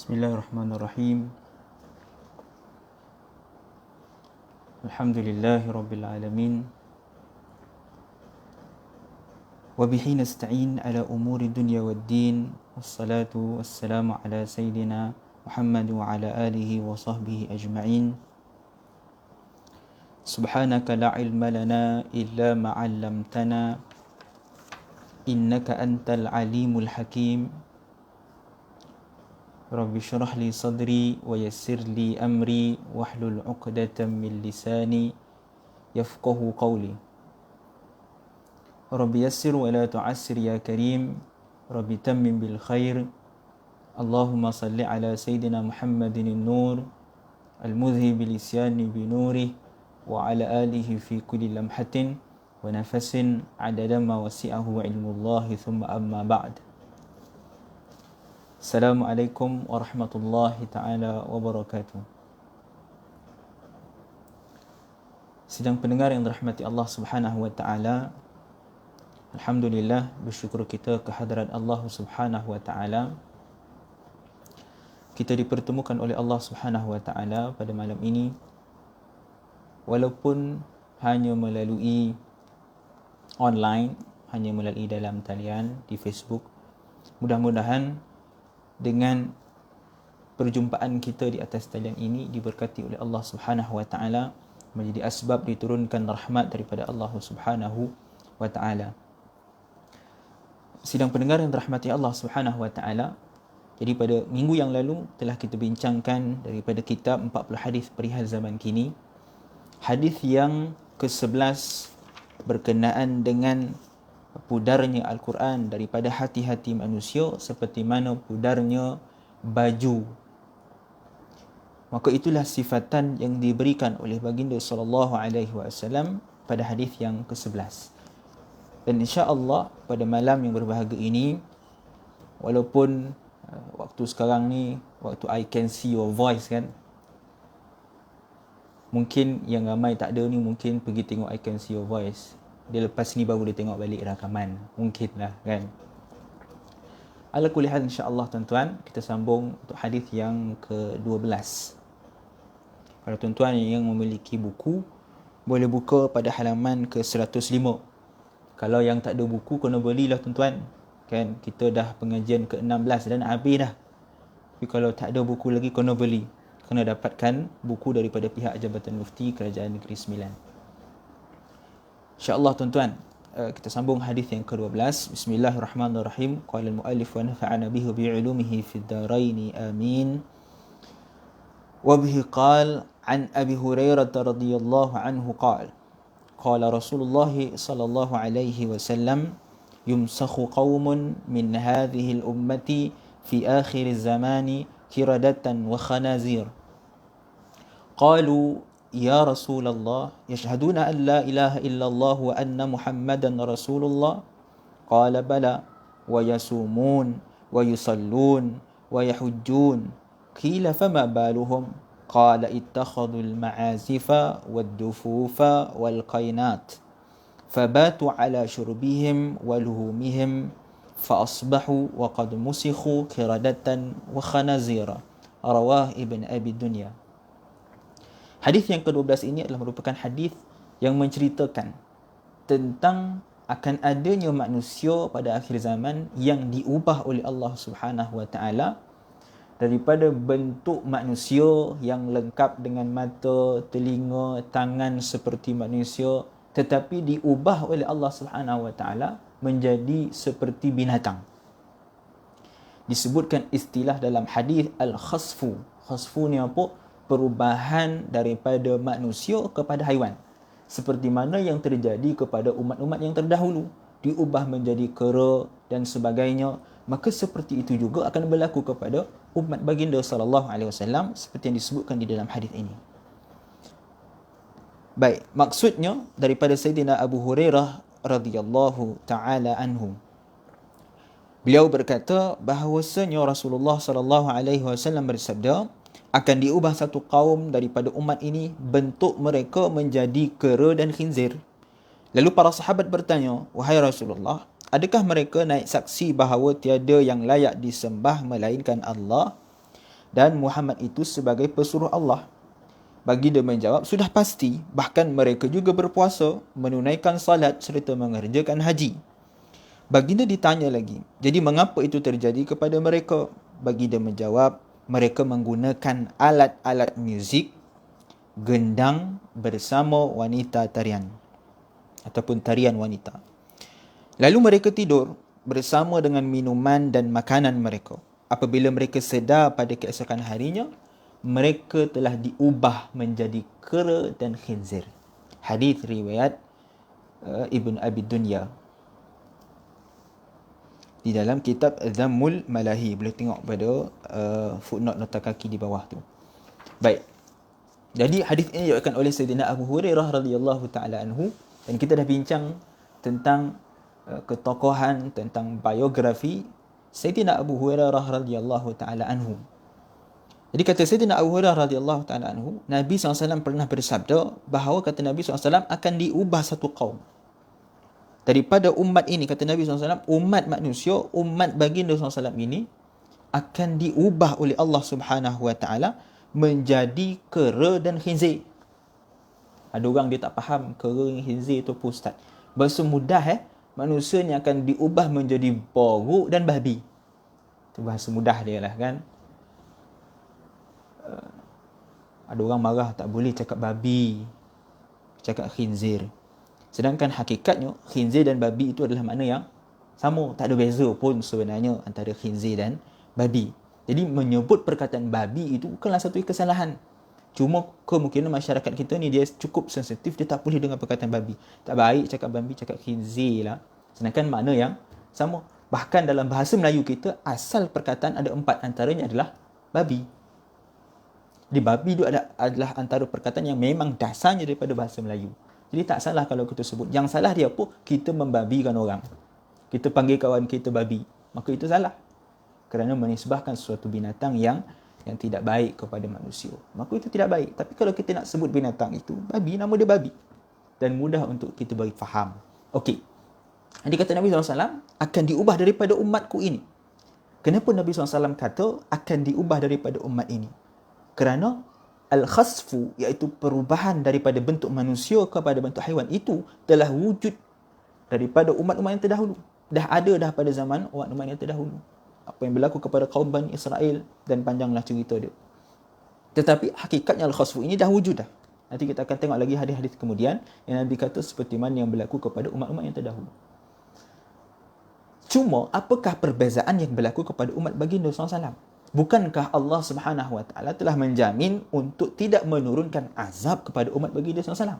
Bismillahirrahmanirrahim. Alhamdulillahi rabbil alamin. Wa bihi nasta'in ala umuri dunya waddin. Wassalatu wassalamu ala sayyidina Muhammad wa ala alihi wa sahbihi ajma'in. Subhanaka la ilma lana illa ma 'allamtana innaka antal alimul hakim. Rabbi syrah li sadri wa yassir li amri wahlul 'uqdatam min lisani yafqahu qawli. Rabbi yassir wa la tu'assir ya karim. Rabbi tammim bil khair. Allahumma salli ala sayyidina Muhammadin an-nur al-mudhhib bil isyani bi nurih wa ala alihi fi kulli lamhatin wa nafasin 'adada ma wasi'ahu ilmullahi thumma amma ba'd. Assalamualaikum warahmatullahi ta'ala wabarakatuh. Sidang pendengar yang dirahmati Allah Subhanahu wa ta'ala, alhamdulillah, bersyukur kita kehadrat Allah Subhanahu wa ta'ala. Kita dipertemukan oleh Allah Subhanahu wa ta'ala pada malam ini, walaupun hanya melalui online, hanya melalui dalam talian di Facebook. Mudah-mudahan dengan perjumpaan kita di atas talian ini diberkati oleh Allah Subhanahu wa ta'ala, menjadi asbab diturunkan rahmat daripada Allah Subhanahu wa ta'ala. Sidang pendengar yang dirahmati Allah Subhanahu wa ta'ala, jadi pada minggu yang lalu telah kita bincangkan daripada kitab 40 hadis perihal zaman kini. Hadis yang ke-11 berkenaan dengan pudarnya Al-Quran daripada hati-hati manusia seperti mana pudarnya baju. Maka itulah sifatan yang diberikan oleh baginda sallallahu alaihi wasallam pada hadis yang ke-11. Dan insya-Allah pada malam yang berbahagia ini, walaupun waktu sekarang ni waktu I can see your voice kan, mungkin yang ramai tak ada ni mungkin pergi tengok I can see your voice. Dia lepas ni baru dia tengok balik rakaman. Mungkinlah kan. Ala kulli hal, insya-Allah tuan-tuan, kita sambung untuk hadis yang ke-12. Para tuan-tuan yang memiliki buku, boleh buka pada halaman ke-105. Kalau yang tak ada buku, kena belilah tuan-tuan. Kan, kita dah pengajian ke-16 dan habis dah. Tapi kalau tak ada buku lagi, kena beli. Kena dapatkan buku daripada pihak Jabatan Mufti Kerajaan Negeri Sembilan. InsyaAllah tuan-tuan, kita sambung hadis yang ke-12. Bismillahirrahmanirrahim. Qala al-muallif wa nafa'ana bihi bi'ulumihi fid dharain amin. Wa bihi qala an Abi Hurairah radhiyallahu anhu qala qala Rasulullah sallallahu alaihi wasallam yumsakhu qaumun min hadhihi al-ummati fi akhir az-zamani kiradatan wa khanazir. Qalu ya Rasulullah, yashhaduna an la ilaha illallah wa anna Muhammadan Rasulullah? Qala bala, wa yasumun wa yusallun wa yahujjun. Qila fama baluhum? Qala ittakhadul ma'azifa wad-dufufa wal qainat fabatu ala syurbihim wa luhumihim fa asbahu wa qad musikhu qiradatan wa khanazira. Rawah Ibn Abi Dunya. Hadis yang ke-12 ini adalah merupakan hadis yang menceritakan tentang akan adanya manusia pada akhir zaman yang diubah oleh Allah Subhanahu wa ta'ala daripada bentuk manusia yang lengkap dengan mata, telinga, tangan seperti manusia, tetapi diubah oleh Allah Subhanahu wa ta'ala menjadi seperti binatang. Disebutkan istilah dalam hadis al-khasfu. Khasfu ni apa? Perubahan daripada manusia kepada haiwan, seperti mana yang terjadi kepada umat-umat yang terdahulu, diubah menjadi kera dan sebagainya. Maka seperti itu juga akan berlaku kepada umat baginda sallallahu alaihi wasallam seperti yang disebutkan di dalam hadis ini. Baik, maksudnya daripada Sayyidina Abu Hurairah radhiyallahu taala anhu, beliau berkata bahawasanya Rasulullah sallallahu alaihi wasallam bersabda, akan diubah satu kaum daripada umat ini, bentuk mereka menjadi kera dan khinzir. Lalu para sahabat bertanya, wahai Rasulullah, adakah mereka naik saksi bahawa tiada yang layak disembah melainkan Allah? dan Muhammad itu sebagai pesuruh Allah? Baginda menjawab, sudah pasti, bahkan mereka juga berpuasa, menunaikan salat serta mengerjakan haji. Baginda ditanya lagi, jadi mengapa itu terjadi kepada mereka? Baginda menjawab, mereka menggunakan alat-alat muzik, gendang bersama wanita tarian ataupun tarian wanita. Lalu mereka tidur bersama dengan minuman dan makanan mereka. Apabila mereka sedar pada keesokan harinya, mereka telah diubah menjadi kera dan khinzir. Hadis riwayat Ibn Abi Dunya di dalam kitab Dhammul Malahi. Boleh tengok pada footnote nota kaki di bawah tu. Baik. Jadi hadis ini diriwayatkan oleh Sayyidina Abu Hurairah radhiyallahu taala anhu, dan kita dah bincang tentang ketokohan, tentang biografi Sayyidina Abu Hurairah radhiyallahu taala anhu. Jadi kata Sayyidina Abu Hurairah radhiyallahu taala anhu, Nabi SAW pernah bersabda bahawa kata Nabi SAW akan diubah satu kaum. Daripada umat ini, kata Nabi SAW, umat manusia, umat baginda SAW ini akan diubah oleh Allah Subhanahu Wa Taala menjadi kera dan khinzir. Ada orang dia tak faham kera dan khinzir itu apa ustaz. Bahasa mudah manusia ni akan diubah menjadi borok dan babi. Itu bahasa mudah dia lah kan. Ada orang marah tak boleh cakap babi, cakap khinzir. Sedangkan hakikatnya khinzir dan babi itu adalah makna yang sama, tak ada beza pun sebenarnya antara khinzir dan babi. Jadi menyebut perkataan babi itu bukanlah satu kesalahan. Cuma kemungkinan masyarakat kita ni dia cukup sensitif, dia tak boleh dengar perkataan babi. Tak baik cakap babi, cakap khinzir lah. Sedangkan makna yang sama. Bahkan dalam bahasa Melayu kita, asal perkataan ada 4, antaranya adalah babi. Di babi itu adalah antara perkataan yang memang dasarnya daripada bahasa Melayu. Jadi tak salah kalau kita sebut. Yang salah dia apa? Kita membabikan orang. Kita panggil kawan kita babi. Maka itu salah. Kerana menisbahkan sesuatu binatang yang tidak baik kepada manusia. Maka itu tidak baik. Tapi kalau kita nak sebut binatang itu, babi, nama dia babi. Dan mudah untuk kita bagi faham. Okey. Jadi kata Nabi SAW, akan diubah daripada umatku ini. Kenapa Nabi SAW kata akan diubah daripada umat ini? Kerana al-khasfu, iaitu perubahan daripada bentuk manusia kepada bentuk haiwan, itu telah wujud daripada umat-umat yang terdahulu. Dah ada pada zaman umat-umat yang terdahulu. Apa yang berlaku kepada kaum Bani Israel, dan panjanglah cerita dia. Tetapi hakikatnya al-khasfu ini dah wujud dah. Nanti kita akan tengok lagi hadis-hadis kemudian yang Nabi kata seperti mana yang berlaku kepada umat-umat yang terdahulu. Cuma apakah perbezaan yang berlaku kepada umat baginda SAW? Bukankah Allah Subhanahu Wa Taala telah menjamin untuk tidak menurunkan azab kepada umat baginda SAW?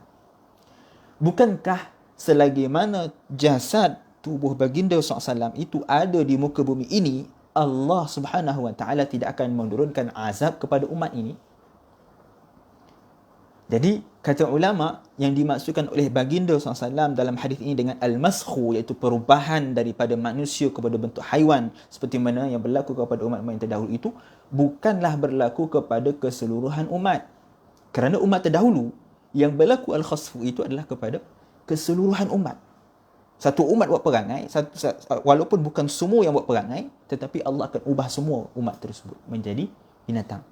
Bukankah selagi mana jasad tubuh baginda SAW itu ada di muka bumi ini, Allah Subhanahu Wa Taala tidak akan menurunkan azab kepada umat ini? Jadi, kata ulama, yang dimaksudkan oleh baginda SAW dalam hadis ini dengan al-maskhu, iaitu perubahan daripada manusia kepada bentuk haiwan, seperti mana yang berlaku kepada umat-umat yang terdahulu itu, bukanlah berlaku kepada keseluruhan umat. Kerana umat terdahulu, yang berlaku al-khasfu itu adalah kepada keseluruhan umat. Satu umat buat perangai, walaupun bukan semua yang buat perangai, tetapi Allah akan ubah semua umat tersebut menjadi binatang.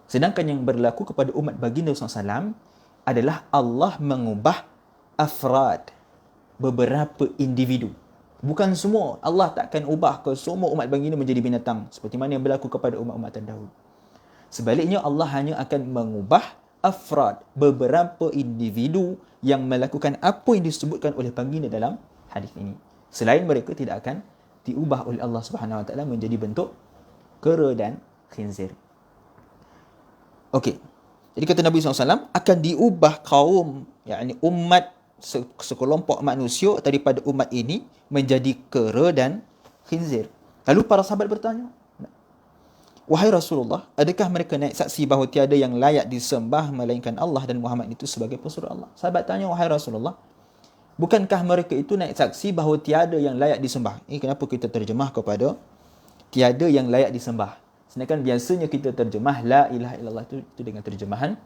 Sedangkan yang berlaku kepada umat baginda SAW adalah Allah mengubah afrad, beberapa individu. Bukan semua. Allah takkan ubah ke semua umat baginda menjadi binatang seperti mana yang berlaku kepada umat-umat terdahulu. Sebaliknya Allah hanya akan mengubah afrad, beberapa individu yang melakukan apa yang disebutkan oleh baginda dalam hadis ini. Selain mereka tidak akan diubah oleh Allah Subhanahu Wa Taala menjadi bentuk kera dan khinzir. Okey. Jadi kata Nabi SAW, akan diubah kaum, yakni umat, sekelompok manusia daripada umat ini menjadi kera dan khinzir. Lalu para sahabat bertanya, wahai Rasulullah, adakah mereka naik saksi bahawa tiada yang layak disembah melainkan Allah dan Muhammad itu sebagai pesuruh Allah? Sahabat tanya, wahai Rasulullah, bukankah mereka itu naik saksi bahawa tiada yang layak disembah? Ini kenapa kita terjemah kepada tiada yang layak disembah? Sedangkan biasanya kita terjemah la ilaha illallah itu dengan terjemahan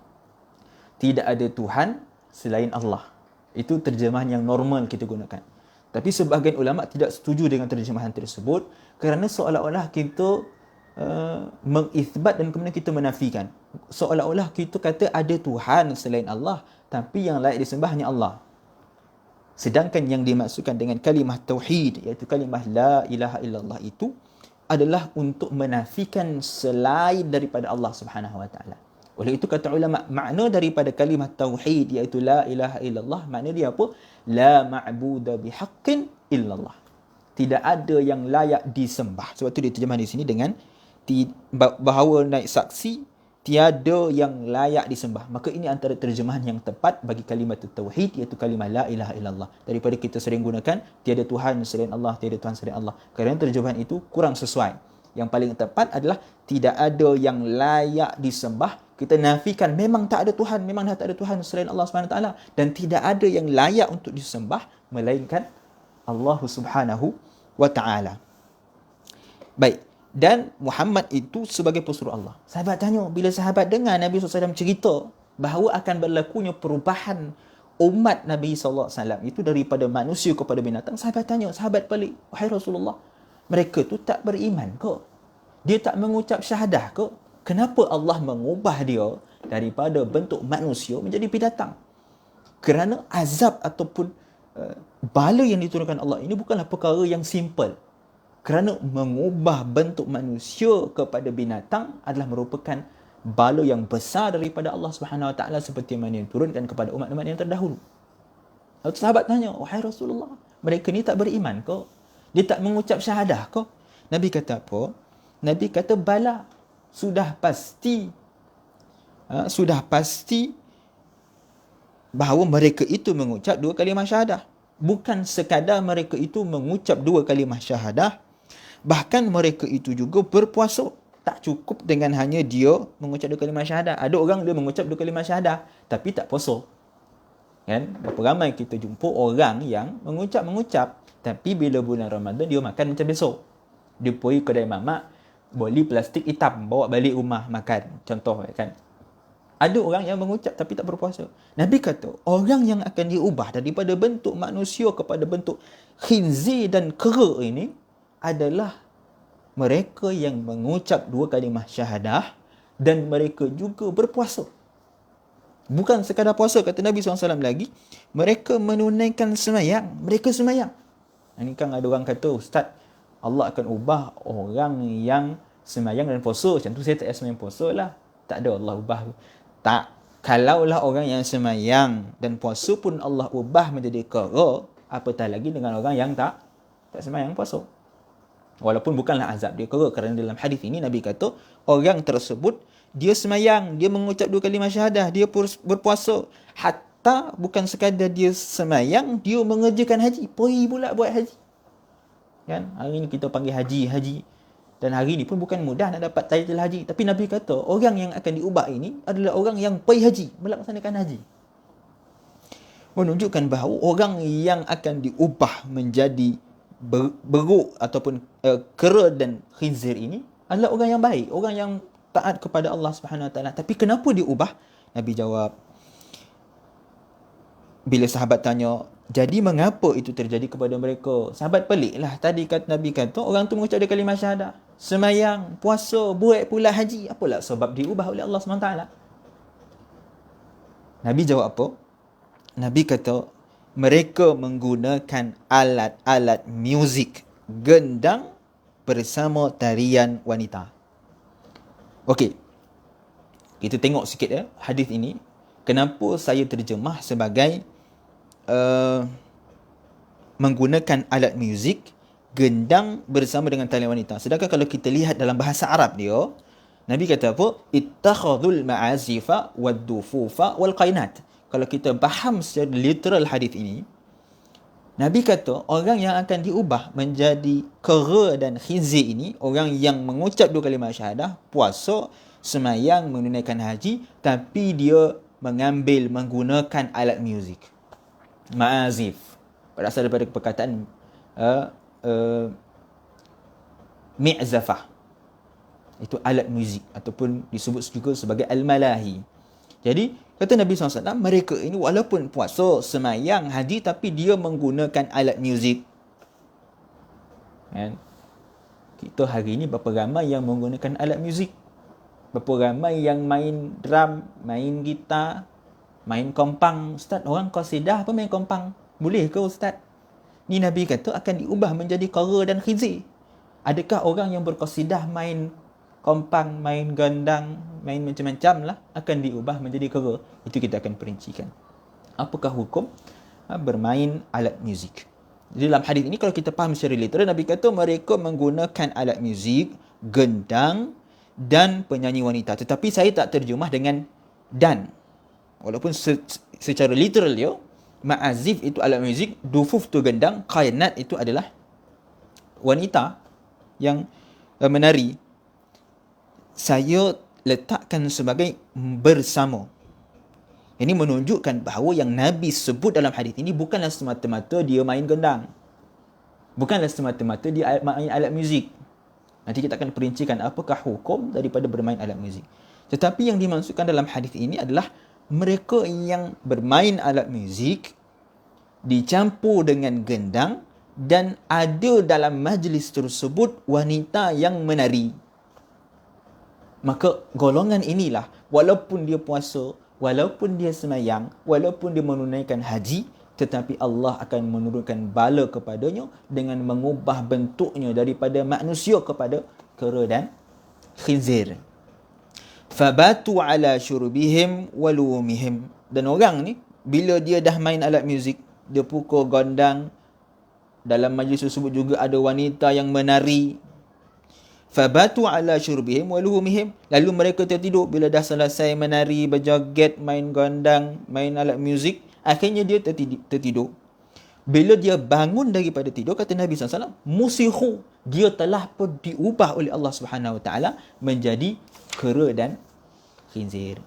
tidak ada Tuhan selain Allah. Itu terjemahan yang normal kita gunakan. Tapi sebahagian ulama tidak setuju dengan terjemahan tersebut kerana seolah-olah kita mengithbat dan kemudian kita menafikan. Seolah-olah kita kata ada Tuhan selain Allah, tapi yang layak disembah hanya Allah. Sedangkan yang dimaksudkan dengan kalimah tauhid, iaitu kalimah la ilaha illallah, itu adalah untuk menafikan selain daripada Allah Subhanahu wa taala. Oleh itu kata ulama, makna daripada kalimah tauhid iaitu la ilaha illallah, makna dia apa? La ma'budu bihaqqin illallah. Tidak ada yang layak disembah. Sebab tu dia terjemah di sini dengan bahawa naik saksi tiada yang layak disembah. Maka ini antara terjemahan yang tepat bagi kalimah tauhid, iaitu kalimah la ilaha illallah. Daripada kita sering gunakan tiada Tuhan selain Allah, tiada Tuhan selain Allah. Kerana terjemahan itu kurang sesuai. Yang paling tepat adalah tidak ada yang layak disembah. Kita nafikan memang tak ada Tuhan, memang dah tak ada Tuhan selain Allah Subhanahu taala, dan tidak ada yang layak untuk disembah melainkan Allah Subhanahu wa taala. Baik. Dan Muhammad itu sebagai pesuruh Allah. Sahabat tanya, bila sahabat dengar Nabi SAW cerita bahawa akan berlakunya perubahan umat Nabi SAW itu daripada manusia kepada binatang, sahabat tanya, sahabat pelik, wahai Rasulullah, mereka tu tak beriman ke? Dia tak mengucap syahadah ke? Kenapa Allah mengubah dia daripada bentuk manusia menjadi binatang? Kerana azab ataupun bala yang diturunkan Allah ini bukanlah perkara yang simple. Kerana mengubah bentuk manusia kepada binatang adalah merupakan bala yang besar daripada Allah Subhanahu Wa Taala, seperti mana yang turunkan kepada umat-umat yang terdahulu. Lalu sahabat tanya, wahai Rasulullah, mereka ni tak beriman ke? Dia tak mengucap syahadah ke? Nabi kata apa? Nabi kata bala, sudah pasti bahawa mereka itu mengucap dua kalimah syahadah. Bukan sekadar mereka itu mengucap dua kalimah syahadah, bahkan mereka itu juga berpuasa. Tak cukup dengan hanya dia mengucap dua kalimah syahadah. Ada orang dia mengucap dua kalimah syahadah tapi tak puasa. Kan? Berapa ramai kita jumpa orang yang mengucap tapi bila bulan Ramadan dia makan macam besok. Dia pergi kedai mamak, beli plastik hitam, bawa balik rumah makan. Contoh kan. Ada orang yang mengucap tapi tak berpuasa. Nabi kata, orang yang akan diubah daripada bentuk manusia kepada bentuk khinzir dan kera ini adalah mereka yang mengucap dua kalimah syahadah dan mereka juga berpuasa. Bukan sekadar puasa, kata Nabi SAW lagi, mereka menunaikan semayang. Mereka semayang. Ini kan ada orang kata, Ustaz, Allah akan ubah orang yang semayang dan puasa. Macam tu saya tak semayang puasa lah. Tak ada Allah ubah. Tak. Kalaulah orang yang semayang dan puasa pun Allah ubah menjadi kera, apatah lagi dengan orang yang tak semayang puasa. Walaupun bukanlah azab dia kera, kerana dalam hadis ini Nabi kata orang tersebut dia semayang, dia mengucap dua kalimah syahadah, dia berpuasa, hatta bukan sekadar dia semayang, dia mengerjakan haji, pergi pula buat haji. Kan? Hari ini kita panggil haji. Dan hari ini pun bukan mudah nak dapat title haji, tapi Nabi kata orang yang akan diubah ini adalah orang yang pergi haji, melaksanakan haji. Menunjukkan bahawa orang yang akan diubah menjadi beruk ataupun kera dan khinzir ini adalah orang yang baik, orang yang taat kepada Allah Subhanahu Wa Taala. Tapi kenapa diubah? Nabi jawab, bila sahabat tanya, jadi mengapa itu terjadi kepada mereka? Sahabat peliklah. Tadi Nabi kata orang tu mengucap kalimah syahadah, semayang, puasa, buat pula haji. Apalah sebab diubah oleh Allah Subhanahu Wa Taala? Nabi jawab apa? Nabi kata mereka menggunakan alat-alat muzik gendang bersama tarian wanita. Okey. Kita tengok sikit hadis ini. Kenapa saya terjemah sebagai menggunakan alat muzik gendang bersama dengan tarian wanita. Sedangkan kalau kita lihat dalam bahasa Arab dia, Nabi kata apa? Ittakhadhul ma'azifa wad-dufufa wal qainat. Kalau kita faham secara literal hadis ini, Nabi kata orang yang akan diubah menjadi kera dan khinzir ini, orang yang mengucap dua kalimah syahadah, puasa, semayang, menunaikan haji, tapi dia menggunakan alat muzik. Ma'azif. Berasal daripada perkataan mi'zafah. Itu alat muzik ataupun disebut juga sebagai al-malahi. Jadi, kata Nabi SAW, mereka ini walaupun puasa, semayang, haji, tapi dia menggunakan alat muzik. Kan? Kita hari ini berapa ramai yang menggunakan alat muzik? Berapa ramai yang main drum, main gitar, main kompang? Ustaz, orang qasidah apa main kompang? Boleh ke Ustaz? Ni Nabi kata akan diubah menjadi qara dan khizir. Adakah orang yang berqasidah main kompang, main gendang, main macam-macam lah akan diubah menjadi qara? Itu kita akan perincikan. Apakah hukum bermain alat muzik? Jadi dalam hadis ini kalau kita faham secara literal, Nabi kata mereka menggunakan alat muzik, gendang dan penyanyi wanita. Tetapi saya tak terjemah dengan dan. Walaupun secara literal dia, ma'azif itu alat muzik, dufuf tu gendang, qainat itu adalah wanita yang menari. Saya letakkan sebagai bersama. Ini menunjukkan bahawa yang Nabi sebut dalam hadis ini bukanlah semata-mata dia main gendang. Bukanlah semata-mata dia main alat muzik. Nanti kita akan perincikan apakah hukum daripada bermain alat muzik. Tetapi yang dimaksudkan dalam hadis ini adalah mereka yang bermain alat muzik dicampur dengan gendang dan ada dalam majlis tersebut wanita yang menari. Maka golongan inilah, walaupun dia puasa, walaupun dia semayang, walaupun dia menunaikan haji, tetapi Allah akan menurunkan bala kepadanya dengan mengubah bentuknya daripada manusia kepada kera dan khinzir. Fabatu ala syurbihim walumihim. Dan orang ni, bila dia dah main alat muzik, dia pukul gondang, dalam majlis tersebut juga ada wanita yang menari. Fabatu ala syurbihim walumihim. Lalu mereka tertidur bila dah selesai menari, berjoget, main gondang, main alat muzik. Akhirnya dia tertidur. Bila dia bangun daripada tidur, kata Nabi SAW, musihu, dia telah pun diubah oleh Allah SWT menjadi kera dan khinzir.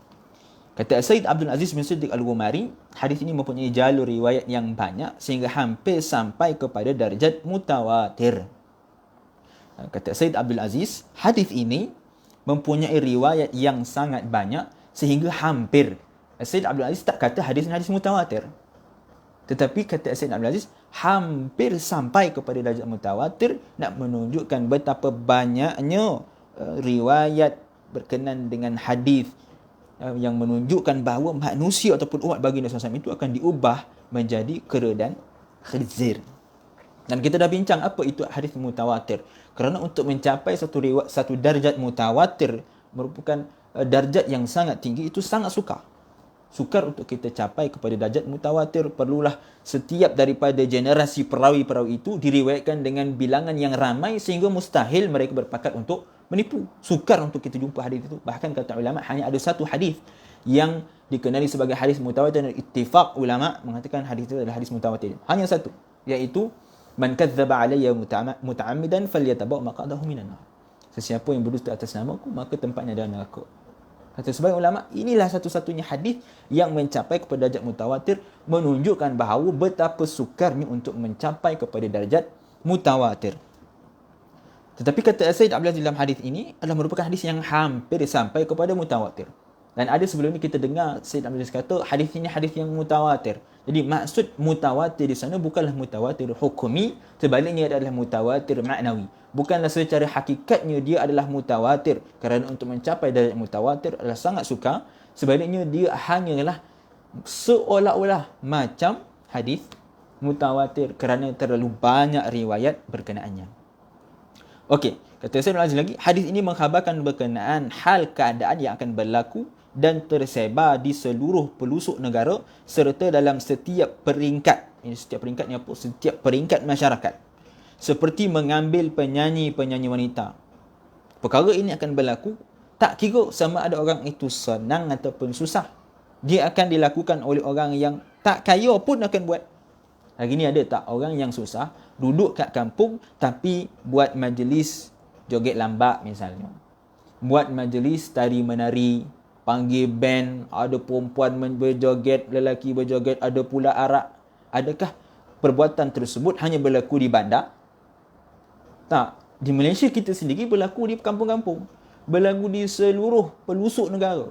Kata Sayyid Abdul Aziz bin Siddiq Al-Ghumari, hadis ini mempunyai jalur riwayat yang banyak sehingga hampir sampai kepada darjat mutawatir. Kata Sayyid Abdul Aziz, hadis ini mempunyai riwayat yang sangat banyak sehingga hampir. Sayyid Abdul Aziz tak kata hadis ini hadis mutawatir. Tetapi kata Sayyid Abdul Aziz, hampir sampai kepada darjat mutawatir, nak menunjukkan betapa banyaknya riwayat berkenaan dengan hadis yang menunjukkan bahawa manusia ataupun umat baginda SAW itu akan diubah menjadi kera dan khinzir. Dan kita dah bincang apa itu hadis mutawatir. Kerana untuk mencapai satu darjat mutawatir merupakan darjat yang sangat tinggi, itu sangat sukar. Sukar untuk kita capai kepada darjat mutawatir. Perlulah setiap daripada generasi perawi-perawi itu diriwayatkan dengan bilangan yang ramai sehingga mustahil mereka berpakat untuk menipu. Sukar untuk kita jumpa hadis itu. Bahkan kata ulama hanya ada satu hadis yang dikenali sebagai hadis mutawatir dan ittifaq ulama mengatakan hadis itu adalah hadis mutawatir. Hanya satu, iaitu man kadzdzaba alayya muta'ammidan falyatabawa maq'adahu minan nar. Sesiapa yang berdusta atas namaku, maka tempatnya dalam neraka. Kata sebagian ulama, inilah satu-satunya hadis yang mencapai kepada darjat mutawatir, menunjukkan bahawa betapa sukarnya untuk mencapai kepada darjat mutawatir. Tetapi kata Sayyid Abdul Aziz dalam hadis ini adalah merupakan hadis yang hampir sampai kepada mutawatir. Dan ada sebelum ini kita dengar Sayyid Abdul Aziz kata hadis ini hadis yang mutawatir. Jadi maksud mutawatir di sana bukanlah mutawatir hukumi, sebaliknya adalah mutawatir maknawi. Bukanlah secara hakikatnya dia adalah mutawatir, kerana untuk mencapai darjat mutawatir adalah sangat sukar. Sebaliknya dia hanyalah seolah-olah macam hadis mutawatir kerana terlalu banyak riwayat berkenaannya. Okey, kata saya ulang lagi, hadis ini mengkhabarkan berkenaan hal keadaan yang akan berlaku dan tersebar di seluruh pelosok negara serta dalam setiap peringkat. Ini setiap peringkat ni apa? Setiap peringkat masyarakat. Seperti mengambil penyanyi-penyanyi wanita. Perkara ini akan berlaku tak kira sama ada orang itu senang ataupun susah. Dia akan dilakukan oleh orang yang tak kaya pun akan buat. Hari ni ada tak orang yang susah duduk kat kampung tapi buat majlis joget lambak misalnya. Buat majlis tari menari, panggil band, ada perempuan berjoget, lelaki berjoget, ada pula arak. Adakah perbuatan tersebut hanya berlaku di bandar? Tak. Di Malaysia kita sendiri berlaku di kampung-kampung. Berlaku di seluruh pelosok negara.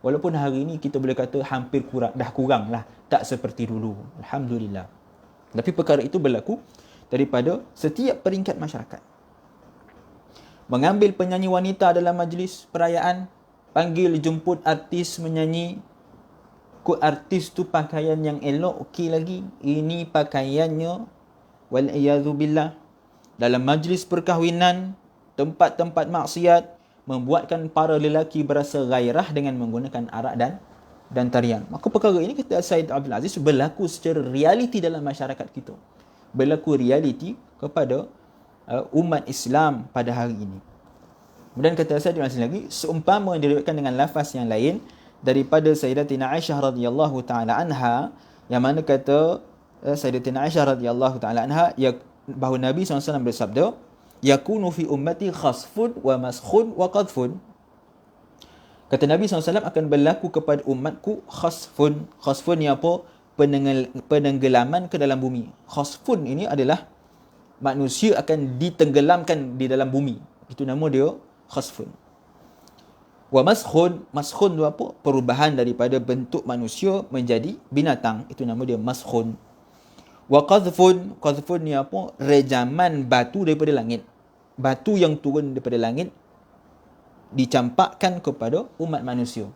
Walaupun hari ini kita boleh kata hampir dah kurang lah. Tak seperti dulu. Alhamdulillah. Tapi perkara itu berlaku daripada setiap peringkat masyarakat. mengambil penyanyi wanita dalam majlis perayaan, panggil jemput artis menyanyi. Kok artis tu pakaian yang elok, okey lagi. Ini pakaiannya, wal-iyadzubillah, dalam majlis perkahwinan, tempat-tempat maksiat, membuatkan para lelaki berasa gairah dengan menggunakan arak dan tarian. Maka perkara ini, kata Said Abdul Aziz, berlaku secara realiti dalam masyarakat kita. Berlaku realiti kepada umat Islam pada hari ini. Kemudian kata Said Abdul Aziz lagi, seumpama diriwayatkan dengan lafaz yang lain daripada Sayyidatina Aisyah radhiyallahu taala anha, yang mana kata Sayyidatina Aisyah radhiyallahu taala anha bahawa Nabi SAW bersabda, yakunu fi ummati khasfun wa maskhun wa qadhfun. Kata Nabi SAW, akan berlaku kepada umatku khasfun. Khasfun ni apa? Penenggelaman ke dalam bumi. Khasfun ini adalah manusia akan ditenggelamkan di dalam bumi. Itu nama dia khasfun. Wa maskhun. Maskhun tu apa? Perubahan daripada bentuk manusia menjadi binatang. Itu nama dia maskhun. Wa qadhfun. Qadhfun ni apa? Rejaman batu daripada langit. Batu yang turun daripada langit dicampakkan kepada umat manusia.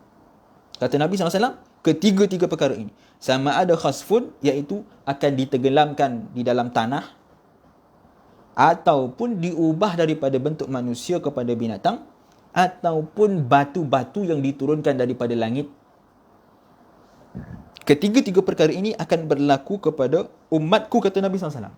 Kata Nabi SAW, ketiga-tiga perkara ini, sama ada khasfun, iaitu akan ditenggelamkan di dalam tanah, ataupun diubah daripada bentuk manusia kepada binatang, ataupun batu-batu yang diturunkan daripada langit. Ketiga-tiga perkara ini akan berlaku kepada umatku, kata Nabi SAW.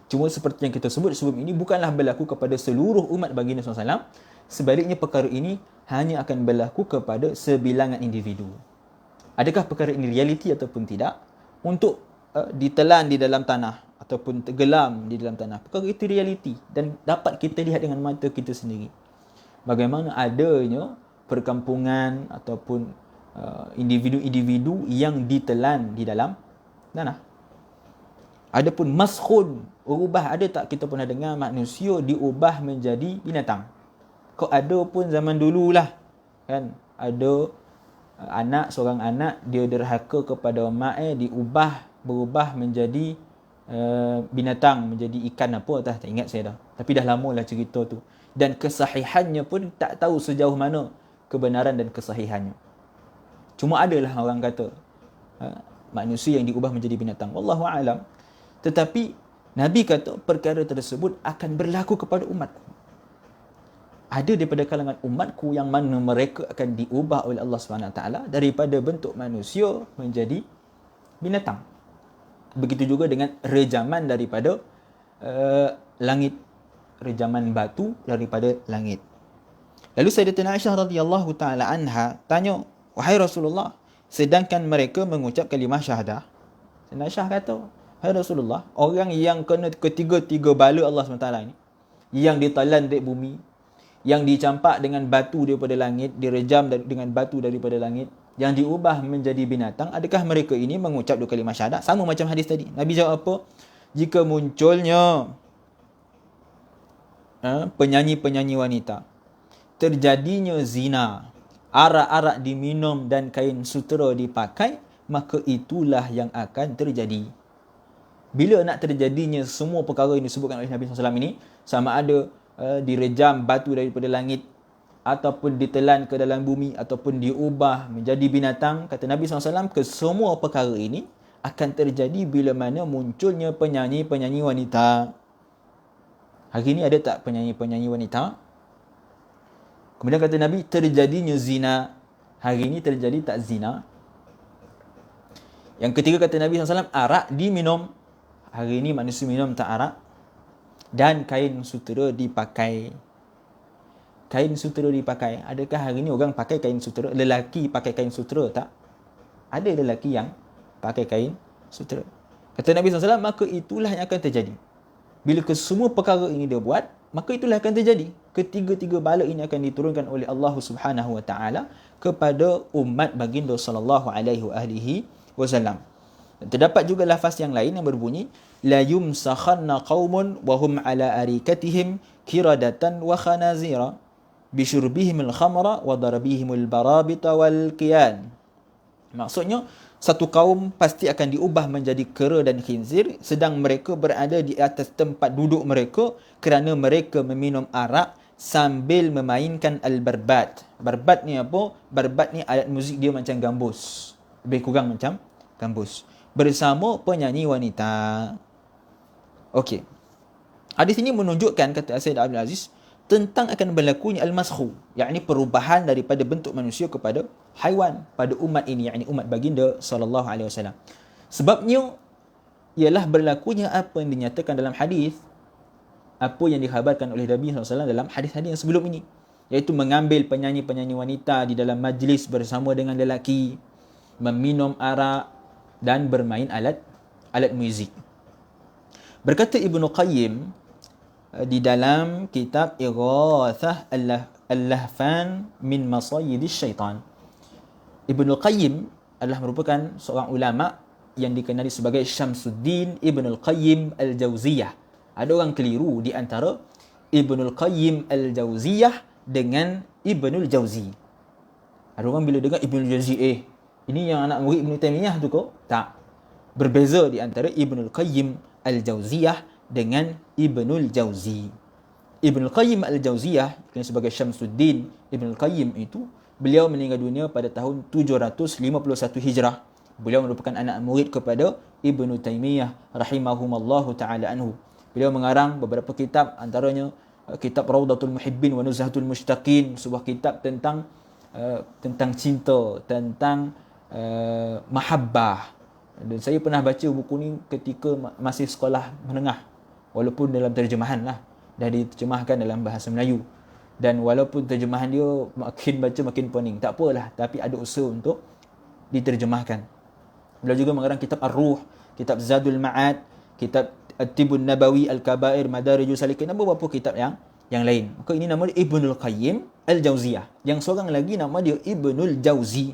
Cuma seperti yang kita sebut sebelum ini, bukanlah berlaku kepada seluruh umat baginda SAW. Sebaliknya, perkara ini hanya akan berlaku kepada sebilangan individu. Adakah perkara ini realiti ataupun tidak? Untuk ditelan di dalam tanah ataupun tenggelam di dalam tanah, perkara itu realiti dan dapat kita lihat dengan mata kita sendiri. Bagaimana adanya perkampungan ataupun individu-individu yang ditelan di dalam tanah. Adapun maskhun, ubah, ada tak kita pernah dengar manusia diubah menjadi binatang? Kau ada pun zaman dululah, kan? Ada seorang anak, dia derhaka kepada mak, berubah menjadi binatang, menjadi ikan apa, tak ingat saya dah. Tapi dah lama lah cerita tu. Dan kesahihannya pun tak tahu sejauh mana kebenaran dan kesahihannya. Cuma adalah orang kata manusia yang diubah menjadi binatang. Wallahu a'lam. Tetapi Nabi kata perkara tersebut akan berlaku kepada umatku. Ada daripada kalangan umatku yang mana mereka akan diubah oleh Allah SWT daripada bentuk manusia menjadi binatang. Begitu juga dengan rejaman daripada langit, rejaman batu daripada langit. Lalu Sayyidatina Aisyah radhiyallahu taala anha tanya, wahai Rasulullah, sedangkan mereka mengucap kalimah syahadah. Sayyidatina Aisyah kata, wahai Rasulullah, orang yang kena ketiga-tiga bala Allah SWT ini, yang ditelan dari bumi, yang dicampak dengan batu daripada langit, direjam dengan batu daripada langit, yang diubah menjadi binatang, adakah mereka ini mengucap dua kalimah syahadah? Sama macam hadis tadi. Nabi jawab apa? Jika munculnya penyanyi-penyanyi wanita, terjadinya zina, arak-arak diminum dan kain sutera dipakai, maka itulah yang akan terjadi. Bila nak terjadinya semua perkara yang disebutkan oleh Nabi SAW ini, sama ada direjam batu daripada langit, ataupun ditelan ke dalam bumi, ataupun diubah menjadi binatang, kata Nabi SAW, kesemua perkara ini akan terjadi bila mana munculnya penyanyi-penyanyi wanita. Hari ini ada tak penyanyi-penyanyi wanita? Kemudian kata Nabi, terjadinya zina. Hari ini terjadi tak zina? Yang ketiga kata Nabi SAW, arak diminum. Hari ini manusia minum tak arak? Dan kain sutera dipakai. Kain sutera dipakai. Adakah hari ini orang pakai kain sutera? Lelaki pakai kain sutera tak? Ada lelaki yang pakai kain sutera. Kata Nabi SAW, maka itulah yang akan terjadi. Bila kesemua perkara ini dia buat, maka itulah akan terjadi. Ketiga-tiga bala ini akan diturunkan oleh Allah Subhanahu Wa Taala kepada umat baginda sallallahu alaihi wasallam. Terdapat juga lafaz yang lain yang berbunyi, la yumsakhanna qaumun wa hum ala arikatihim kiradatan wa khanazira bisyurbihim al-khamra wa darabihim al-barabita wal qiyan. Maksudnya, satu kaum pasti akan diubah menjadi kera dan khinzir, sedang mereka berada di atas tempat duduk mereka kerana mereka meminum arak sambil memainkan al-barbat. Barbat ni apa? Barbat ni alat muzik dia macam gambus. Lebih kurang macam gambus. Bersama penyanyi wanita. Okey. Hadis ini menunjukkan, kata Sayyid Abdul Aziz, tentang akan berlakunya al-maskhu, yakni perubahan daripada bentuk manusia kepada haiwan pada umat ini, yakni umat baginda sallallahu alaihi wasallam. Sebabnya ialah berlakunya apa yang dinyatakan dalam hadis, apa yang dikhabarkan oleh Nabi sallallahu alaihi wasallam dalam hadis-hadis yang sebelum ini, iaitu mengambil penyanyi-penyanyi wanita di dalam majlis bersama dengan lelaki, meminum arak dan bermain alat muzik. Berkata Ibnu Qayyim di dalam kitab Ighathah Al-Lahfan min Masayidis Syaitan. Ibnu Qayyim adalah merupakan seorang ulama yang dikenali sebagai Syamsuddin Ibnu Qayyim Al-Jauziyah. Ada orang keliru di antara Ibnu Qayyim Al-Jauziyah dengan Ibnu Jauzi. Ada orang bila dengar Ibnu Jauzi, ini yang anak murid Ibnu Taimiyah tu kok? Tak. Berbeza di antara Ibnu Qayyim Al-Jauziyah dengan Ibnul Jauzi. Ibnul Qayyim Al-Jauziyah sebagai Syamsuddin Ibnul Qayyim itu, beliau meninggal dunia pada tahun 751 Hijrah. Beliau merupakan anak murid kepada Ibnu Taimiyah rahimahumallahu taala anhu. Beliau mengarang beberapa kitab, antaranya kitab Raudatul Muhibbin wa Nuzhatul Mushtaqin, sebuah kitab tentang cinta, tentang mahabbah. Dan saya pernah baca buku ni ketika masih sekolah menengah. Walaupun dalam terjemahan lah, dah diterjemahkan dalam bahasa Melayu. Dan walaupun terjemahan dia makin baca makin pening, tak apalah, tapi ada usaha untuk diterjemahkan. Beliau juga mengarang kitab Ar-Ruh, kitab Zadul Ma'ad, kitab At-Tibun Nabawi, Al-Kabair, Madarijus Salikin, dan beberapa kitab yang lain. Maka ini nama dia Ibnul Qayyim Al-Jauziyah. Yang seorang lagi nama dia Ibnul Jauzi,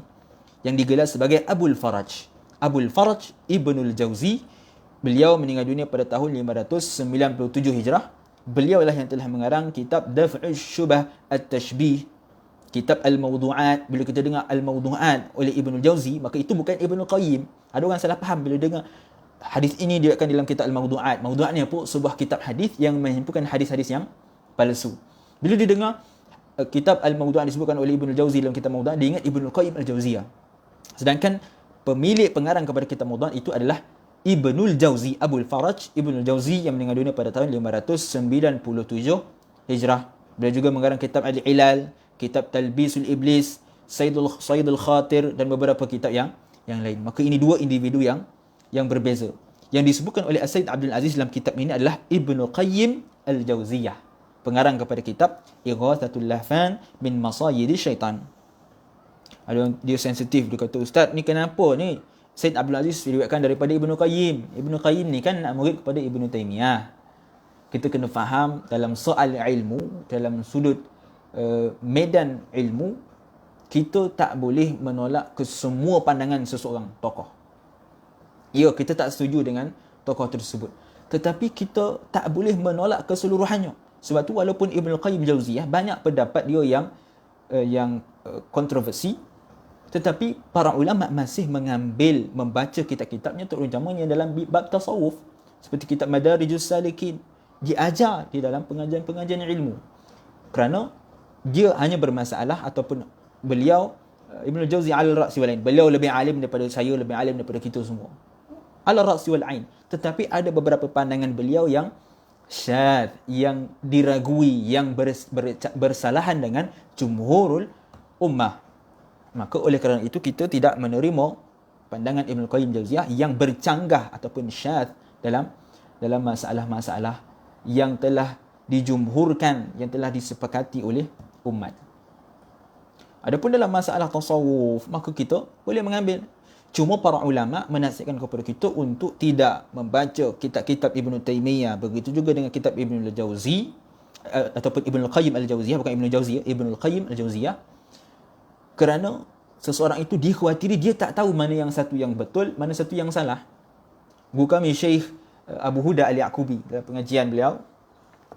yang digelar sebagai Abul Faraj. Abul Faraj Ibnul Jauzi. Beliau meninggal dunia pada tahun 597 Hijrah. Beliau lah yang telah mengarang kitab Daf'us Syubah At-Tashbih, kitab Al-Mawdu'at. Bila kita dengar Al-Mawdu'at oleh Ibnul Jauzi, maka itu bukan Ibnul Qayyim. Ada orang salah faham bila dengar hadis ini dia akan dalam kitab Al-Mawdu'at. Mawdu'at ni apa? Sebuah kitab hadis yang menghimpunkan hadis-hadis yang palsu. Bila dia dengar kitab Al-Mawdu'at disebutkan oleh Ibnul Jauzi dalam kitab Mawdu'at, dia ingat Ibnul Qayyim Al-Jauziyah. Sedangkan pemilik pengarang kepada kitab Mawdu'at itu adalah Ibnul Jauzi, Abul Faraj Ibnul Jauzi, yang meninggal dunia pada tahun 597 Hijrah. Beliau juga mengarang kitab Al-Ilal, kitab Talbisul Iblis, Sayyidul Khatir, dan beberapa kitab yang lain. Maka ini dua individu yang berbeza. Yang disebutkan oleh Sayyid Abdul Aziz dalam kitab ini adalah Ibnu Qayyim Al-Jauziyah, pengarang kepada kitab Ighathatul Lahfan min Masayidis Syaitan. Ada yang dia sensitif, dia kata, "Ustaz, ni kenapa ni Sayyid Abdul Aziz diriwayatkan daripada Ibnu Qayyim? Ibnu Qayyim ni kan nak murid kepada Ibnu Taimiyah." Kita kena faham dalam soal ilmu, dalam sudut medan ilmu, kita tak boleh menolak kesemua pandangan seseorang tokoh. Ya, kita tak setuju dengan tokoh tersebut, tetapi kita tak boleh menolak keseluruhannya. Sebab tu walaupun Ibnu Qayyim Jauziyah banyak pendapat dia yang kontroversi, tetapi para ulama masih membaca kitab-kitabnya, terutamanya dalam bab tasawuf, seperti kitab Madarijus Salikin. Diajar di dalam pengajian-pengajian ilmu, kerana dia hanya bermasalah, ataupun beliau Ibnu Jauzi ala ra'si wal ain, beliau lebih alim daripada saya, lebih alim daripada kita semua, ala ra'si wal ain. Tetapi ada beberapa pandangan beliau yang syadz, yang diragui, yang bersalahan dengan jumhurul ummah. Maka oleh kerana itu kita tidak menerima pandangan Ibnu Qayyim Jauziyah yang bercanggah ataupun syadz dalam masalah-masalah yang telah dijumhurkan, yang telah disepakati oleh umat. Adapun dalam masalah tasawuf, maka kita boleh mengambil. Cuma para ulama menasihatkan kepada kita untuk tidak membaca kitab-kitab Ibnu Taimiyah. Begitu juga dengan kitab Ibnu Jauzi ataupun Ibnu Qayyim Al-Jauziyah, bukan Ibnu Jauzi, Ibnu Qayyim Al-Jauziyah. Kerana seseorang itu dikhawatiri dia tak tahu mana yang satu yang betul, mana satu yang salah. Guru kami Syekh Abu Huda Al-Yaqubi, dalam pengajian beliau,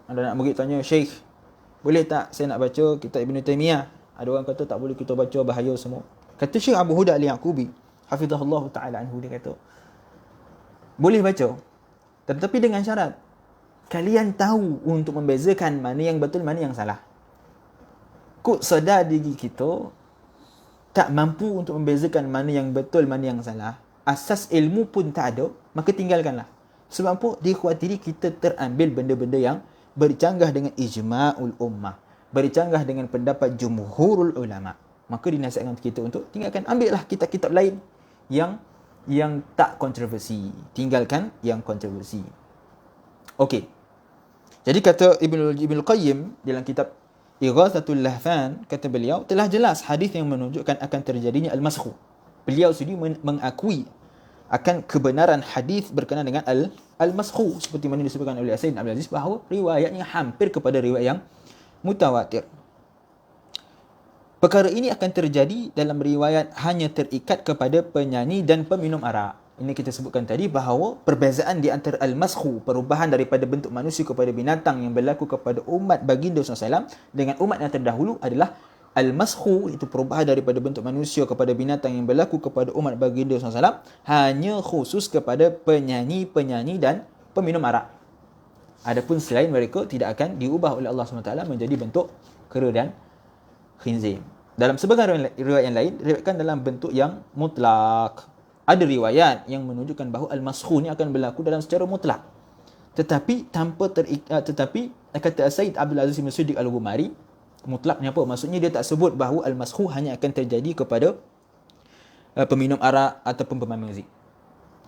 ada anak murid tanya, "Syekh, boleh tak saya nak baca kitab Ibnu Taimiyah?" Ada orang kata tak boleh kita baca, bahaya semua. Kata Syekh Abu Huda Al-Yaqubi, hafizahullah ta'ala anhu, dia kata, boleh baca, tetapi dengan syarat kalian tahu untuk membezakan mana yang betul, mana yang salah. Kok sedar diri kita tak mampu untuk membezakan mana yang betul, mana yang salah, asas ilmu pun tak ada, maka tinggalkanlah. Sebab apa? Dikhawatiri kita terambil benda-benda yang bercanggah dengan ijma'ul ummah, bercanggah dengan pendapat jumhurul ulama. Maka dinasihatkan kita untuk tinggalkan. Ambillah kitab-kitab lain yang tak kontroversi. Tinggalkan yang kontroversi. Okey. Jadi kata Ibnul Qayyim dalam kitab Ighathatul Lahfan, kata beliau, telah jelas hadis yang menunjukkan akan terjadinya al-maskhu. Beliau sendiri mengakui akan kebenaran hadis berkenaan dengan al-maskhu, seperti mana disebutkan oleh Sayyid Abdul Aziz, bahawa riwayatnya hampir kepada riwayat yang mutawatir. Perkara ini akan terjadi dalam riwayat hanya terikat kepada penyanyi dan peminum arak. Ini kita sebutkan tadi bahawa perbezaan di antara al-maskhu, perubahan daripada bentuk manusia kepada binatang yang berlaku kepada umat baginda SAW dengan umat yang terdahulu adalah al-maskhu, itu perubahan daripada bentuk manusia kepada binatang yang berlaku kepada umat baginda SAW hanya khusus kepada penyanyi-penyanyi dan peminum arak. Adapun selain mereka tidak akan diubah oleh Allah SWT menjadi bentuk kera dan khinzir. Dalam sebagian riwayat yang lain, diriwayatkan dalam bentuk yang mutlak. Ada riwayat yang menunjukkan bahawa al-maskhu ni akan berlaku dalam secara mutlak. Tetapi kata Sayyid Abdul Aziz bin Siddiq Al-Ghumari, mutlak ni apa? Maksudnya dia tak sebut bahawa al-maskhu hanya akan terjadi kepada peminum arak ataupun pemain muzik.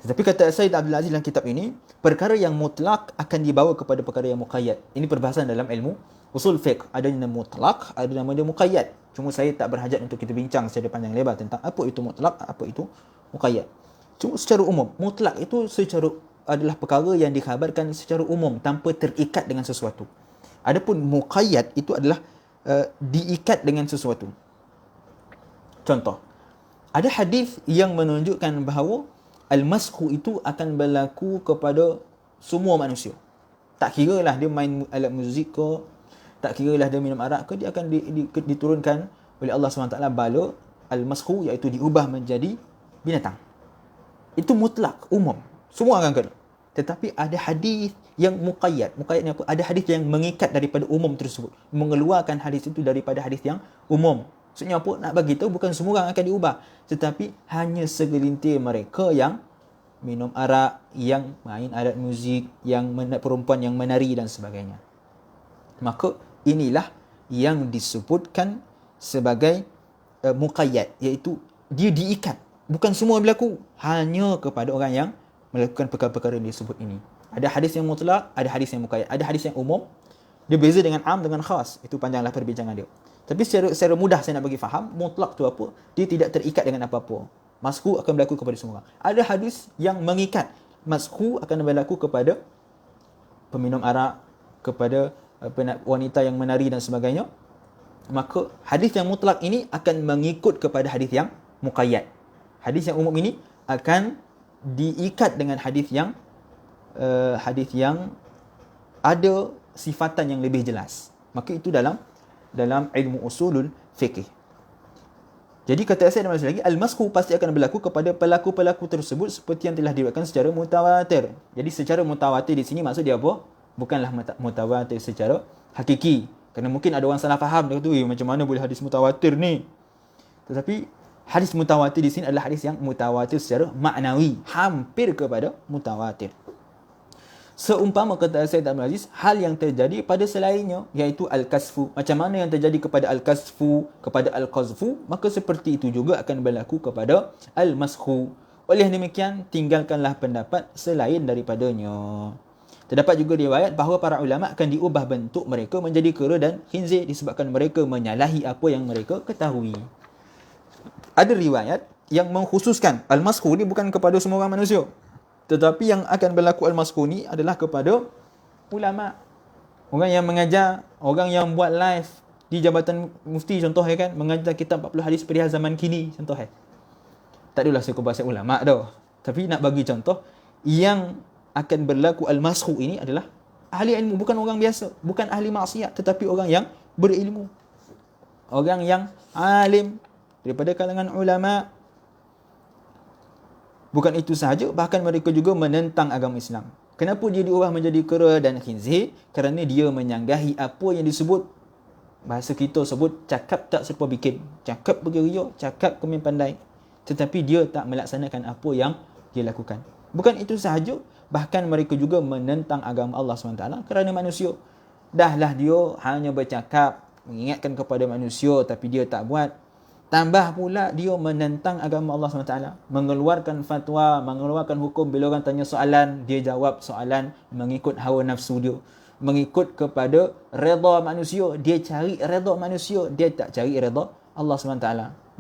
Tetapi kata Sayyid Abdul Aziz dalam kitab ini, perkara yang mutlak akan dibawa kepada perkara yang muqayyad. Ini perbahasan dalam ilmu usul fiqh. Ada nama mutlak, ada nama dia muqayyad. Cuma saya tak berhajat untuk kita bincang secara panjang lebar tentang apa itu mutlak, apa itu muqayyad. Cuma secara umum, mutlak itu adalah perkara yang dikhabarkan secara umum tanpa terikat dengan sesuatu. Adapun muqayyad itu adalah diikat dengan sesuatu. Contoh, ada hadis yang menunjukkan bahawa al-maskhu itu akan berlaku kepada semua manusia. Tak kira lah dia main alat muzik ke, tak kira lah dia minum arak ke, dia akan diturunkan oleh Allah SWT bala al-maskhu, iaitu diubah menjadi binatang. Itu mutlak, umum. Semua akan kena. Tetapi ada hadis yang muqayyad. Muqayyad ni apa? Ada hadis yang mengikat daripada umum tersebut. Mengeluarkan hadis itu daripada hadis yang umum. Maksudnya apa? Nak bagi tahu bukan semua orang akan diubah. Tetapi hanya segelintir mereka yang minum arak, yang main alat muzik, yang perempuan yang menari dan sebagainya. Maka inilah yang disebutkan sebagai muqayyad, iaitu dia diikat. Bukan semua berlaku, hanya kepada orang yang melakukan perkara-perkara yang disebut ini. Ada hadis yang mutlak, ada hadis yang muqayyad, ada hadis yang umum. Dia beza dengan am dengan khas. Itu panjanglah perbincangan dia. Tapi secara mudah saya nak bagi faham, mutlak tu apa? Dia tidak terikat dengan apa-apa. Maskhu akan berlaku kepada semua orang. Ada hadis yang mengikat. Maskhu akan berlaku kepada peminum arak, kepada wanita yang menari dan sebagainya. Maka hadis yang mutlak ini akan mengikut kepada hadis yang muqayyad. Hadis yang umum ini akan diikat dengan hadis yang ada sifatan yang lebih jelas. Maka itu dalam ilmu usulul fiqh. Jadi kata saya lagi, al-maskhu pasti akan berlaku kepada pelaku-pelaku tersebut seperti yang telah diriwayatkan secara mutawatir. Jadi secara mutawatir di sini maksud dia apa? Bukanlah mutawatir secara hakiki. Kerana mungkin ada orang salah faham, dia kata, macam mana boleh hadis mutawatir ni? Tetapi hadis mutawatir di sini adalah hadis yang mutawatir secara maknawi, hampir kepada mutawatir. Seumpama kata Sayyid Abdul Aziz, hal yang terjadi pada selainnya, iaitu al-kasfu. Macam mana yang terjadi kepada al-kasfu, kepada al-qazfu, maka seperti itu juga akan berlaku kepada al-maskhu. Oleh demikian, tinggalkanlah pendapat selain daripadanya. Terdapat juga riwayat bahawa para ulama akan diubah bentuk mereka menjadi kera dan khinzir disebabkan mereka menyalahi apa yang mereka ketahui. Ada riwayat yang mengkhususkan al-maskhu ni bukan kepada semua orang manusia. Tetapi yang akan berlaku al-maskhu ni adalah kepada ulama. Orang yang mengajar, orang yang buat live di Jabatan Mufti contoh kan, mengajar kitab 40 hadis perihal zaman kini contoh Tak adalah saya bahasa ulama dah. Tapi nak bagi contoh, yang akan berlaku al-maskhu ini adalah ahli ilmu, bukan orang biasa, bukan ahli maksiat, tetapi orang yang berilmu. Orang yang alim daripada kalangan ulama. Bukan itu sahaja, bahkan mereka juga menentang agama Islam. Kenapa dia diubah menjadi kera dan khinzir? Kerana dia menyanggahi apa yang disebut, bahasa kita sebut, cakap tak serupa bikin. Cakap bergeria, cakap kemin pandai. Tetapi dia tak melaksanakan apa yang dia lakukan. Bukan itu sahaja, bahkan mereka juga menentang agama Allah SWT kerana manusia. Dahlah dia hanya bercakap, mengingatkan kepada manusia, tapi dia tak buat. Tambah pula dia menentang agama Allah SWT, mengeluarkan fatwa, mengeluarkan hukum. Bila orang tanya soalan, dia jawab soalan mengikut hawa nafsu dia, mengikut kepada redha manusia. Dia cari redha manusia, dia tak cari redha Allah SWT.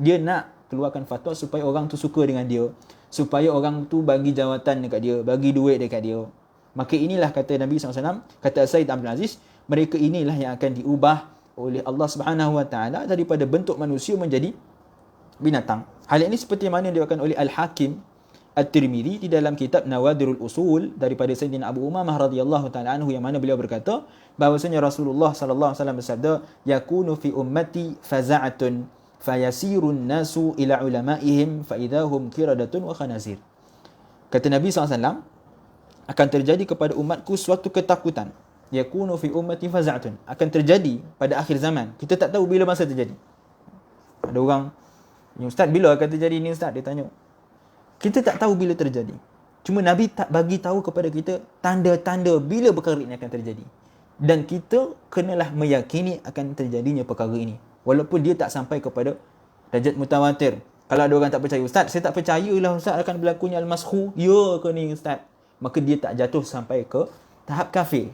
Dia nak keluarkan fatwa supaya orang tu suka dengan dia, supaya orang tu bagi jawatan dekat dia, bagi duit dekat dia. Maka inilah kata Nabi SAW, kata Said Abdul Aziz, mereka inilah yang akan diubah oleh Allah Subhanahu Wa Taala daripada bentuk manusia menjadi binatang. Hal ini seperti mana diriwayatkan oleh Al-Hakim At-Tirmizi di dalam kitab Nawadirul Usul daripada Sayyidina Abu Umamah radhiyallahu taala anhu, yang mana beliau berkata bahawasanya Rasulullah sallallahu alaihi wasallam bersabda, yakunu fi ummati faza'atun fayasirun nasu ila ulamaihim fa idahum qiradatun wa khanazir. Kata Nabi SAW, akan terjadi kepada umatku suatu ketakutan. Yakunu fi ummati faza'atun, akan terjadi pada akhir zaman. Kita tak tahu bila masa terjadi. Ada orang, ni ustaz, bila akan terjadi ni ustaz? Dia tanya. Kita tak tahu bila terjadi. Cuma Nabi tak bagi tahu kepada kita tanda-tanda bila perkara ini akan terjadi. Dan kita kenalah meyakini akan terjadinya perkara ini, walaupun dia tak sampai kepada darjat mutawatir. Kalau ada orang tak percaya, ustaz, saya tak percayalah ustaz akan berlakunya al-maskhu. Ya ke ni ustaz? Maka dia tak jatuh sampai ke tahap kafir.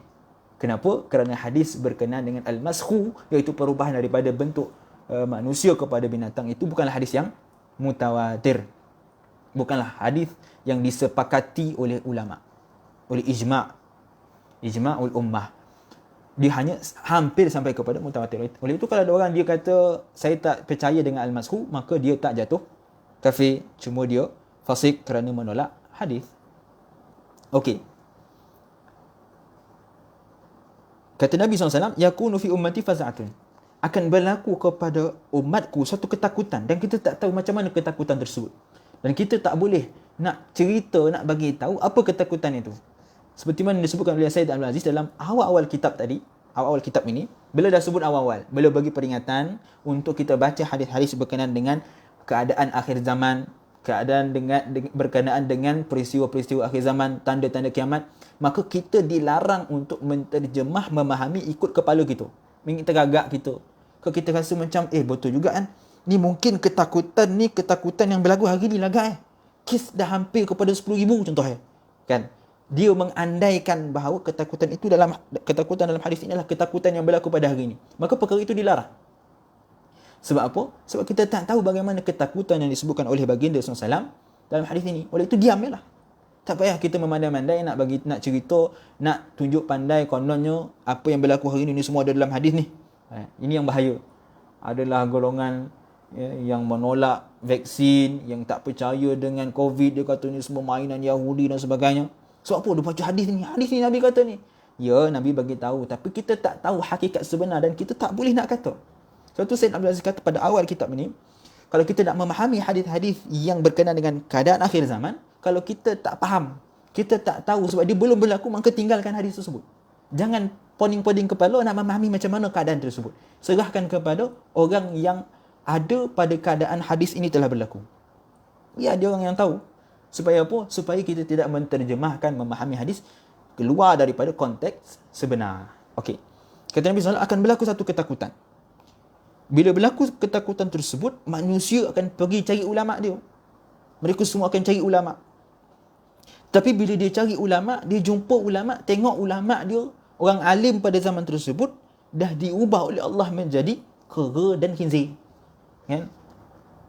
Kenapa? Kerana hadis berkenaan dengan al-maskhu, iaitu perubahan daripada bentuk manusia kepada binatang, itu bukanlah hadis yang mutawatir. Bukanlah hadis yang disepakati oleh ulama, oleh ijma'ul ummah. Dia hanya hampir sampai kepada mutawatir. Oleh itu kalau ada orang dia kata saya tak percaya dengan al-maskhu, maka dia tak jatuh kafir, cuma dia fasik kerana menolak hadis. Okey. Kata Nabi SAW, yakunu fi ummati faza'atun, akan berlaku kepada umatku satu ketakutan, dan kita tak tahu macam mana ketakutan tersebut. Dan kita tak boleh nak cerita, nak bagi tahu apa ketakutan itu. Seperti mana disebutkan oleh Sayyid Abdul Aziz dalam awal-awal kitab tadi, awal-awal kitab ini, bila dah sebut awal-awal, beliau bagi peringatan untuk kita baca hadis-hadis berkenaan dengan keadaan akhir zaman, keadaan berkenaan dengan peristiwa-peristiwa akhir zaman, tanda-tanda kiamat. Maka kita dilarang untuk menterjemah, memahami ikut kepala kita, mengikut tergagak kita. Kalau kita rasa macam betul juga kan, ni mungkin ketakutan yang berlaku hari ni lah kes dah hampir kepada 10,000 contoh kan. Dia mengandaikan bahawa ketakutan dalam hadis ini adalah ketakutan yang berlaku pada hari ini. Maka perkara itu dilarang. Sebab apa? Sebab kita tak tahu bagaimana ketakutan yang disebutkan oleh baginda SAW dalam hadis ini. Oleh itu diamlah. Tak payah kita memandai-mandai nak cerita, nak tunjuk pandai kononnya apa yang berlaku hari ini semua ada dalam hadis ni. Ini yang bahaya. Adalah golongan yang menolak vaksin, yang tak percaya dengan COVID, dia kata ni semua mainan Yahudi dan sebagainya. Sebab apa? Dia baca hadis ni Nabi kata ni. Ya, Nabi bagi tahu, tapi kita tak tahu hakikat sebenar dan kita tak boleh nak kata. Sebab tu Sayyid Abdul Aziz kata pada awal kitab ini, kalau kita nak memahami hadis-hadis yang berkenaan dengan keadaan akhir zaman, kalau kita tak faham, kita tak tahu sebab dia belum berlaku, maka tinggalkan hadis tersebut. Jangan poning-poning kepala nak memahami macam mana keadaan tersebut. Serahkan kepada orang yang ada pada keadaan hadis ini telah berlaku. Ya, dia orang yang tahu. Supaya apa? Supaya kita tidak menterjemahkan, memahami hadis keluar daripada konteks sebenar. Okey. Kata Nabi SAW, akan berlaku satu ketakutan. Bila berlaku ketakutan tersebut, manusia akan pergi cari ulama dia. Mereka semua akan cari ulama. Tapi bila dia cari ulama, dia jumpa ulama, tengok ulama dia, orang alim pada zaman tersebut, dah diubah oleh Allah menjadi kera dan khinzir. Kan?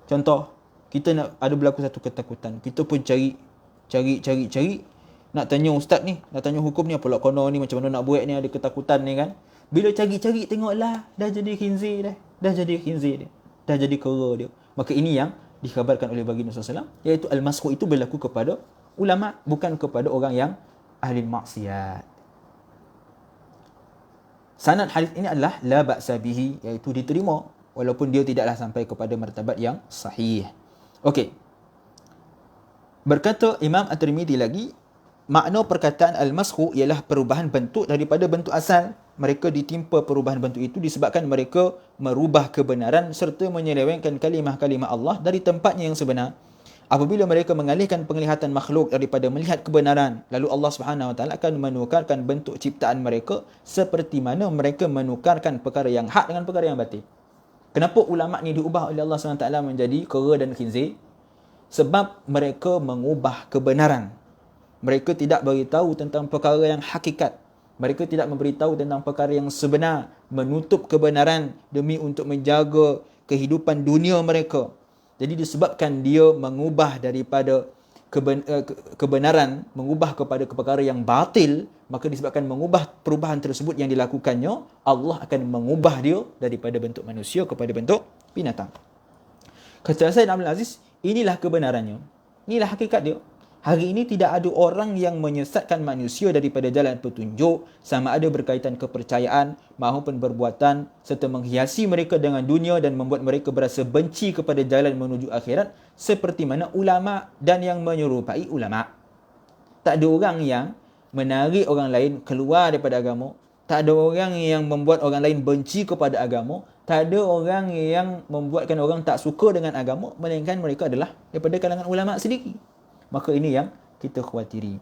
Contoh, kita nak ada berlaku satu ketakutan. Kita pun cari. Nak tanya ustaz ni, nak tanya hukum ni, apa lah kono ni, macam mana nak buat ni, ada ketakutan ni kan. Bila cari, tengoklah, dah jadi khinzir dah. Dah jadi kera dia. Maka ini yang dikhabarkan oleh baginda SAW, iaitu al-maskhu itu berlaku kepada ulama, bukan kepada orang yang ahli maksiat. Sanad hadis ini adalah la ba'sa bihi, iaitu diterima walaupun dia tidaklah sampai kepada martabat yang sahih. Okey. Berkata Imam At-Tirmidzi lagi, makna perkataan al-mashu ialah perubahan bentuk daripada bentuk asal. Mereka ditimpa perubahan bentuk itu disebabkan mereka merubah kebenaran serta menyelewengkan kalimah-kalimah Allah dari tempatnya yang sebenar. Apabila mereka mengalihkan penglihatan makhluk daripada melihat kebenaran, lalu Allah Subhanahu Wa Taala akan menukarkan bentuk ciptaan mereka seperti mana mereka menukarkan perkara yang hak dengan perkara yang batil. Kenapa ulama ni diubah oleh Allah Subhanahu Wa Taala menjadi kera dan khinzir? Sebab mereka mengubah kebenaran. Mereka tidak beritahu tentang perkara yang hakikat. Mereka tidak memberitahu tentang perkara yang sebenar, menutup kebenaran demi untuk menjaga kehidupan dunia mereka. Jadi disebabkan dia mengubah daripada kebenaran, mengubah kepada perkara yang batil, maka disebabkan mengubah perubahan tersebut yang dilakukannya, Allah akan mengubah dia daripada bentuk manusia kepada bentuk binatang. Kata Said Abdul Aziz, inilah kebenarannya. Inilah hakikat dia. Hari ini tidak ada orang yang menyesatkan manusia daripada jalan petunjuk, sama ada berkaitan kepercayaan maupun perbuatan, serta menghiasi mereka dengan dunia dan membuat mereka berasa benci kepada jalan menuju akhirat, seperti mana ulama dan yang menyerupai ulama. Tak ada orang yang menarik orang lain keluar daripada agama. Tak ada orang yang membuat orang lain benci kepada agama. Tak ada orang yang membuatkan orang tak suka dengan agama, melainkan mereka adalah daripada kalangan ulama sendiri. Maka ini yang kita khawatiri.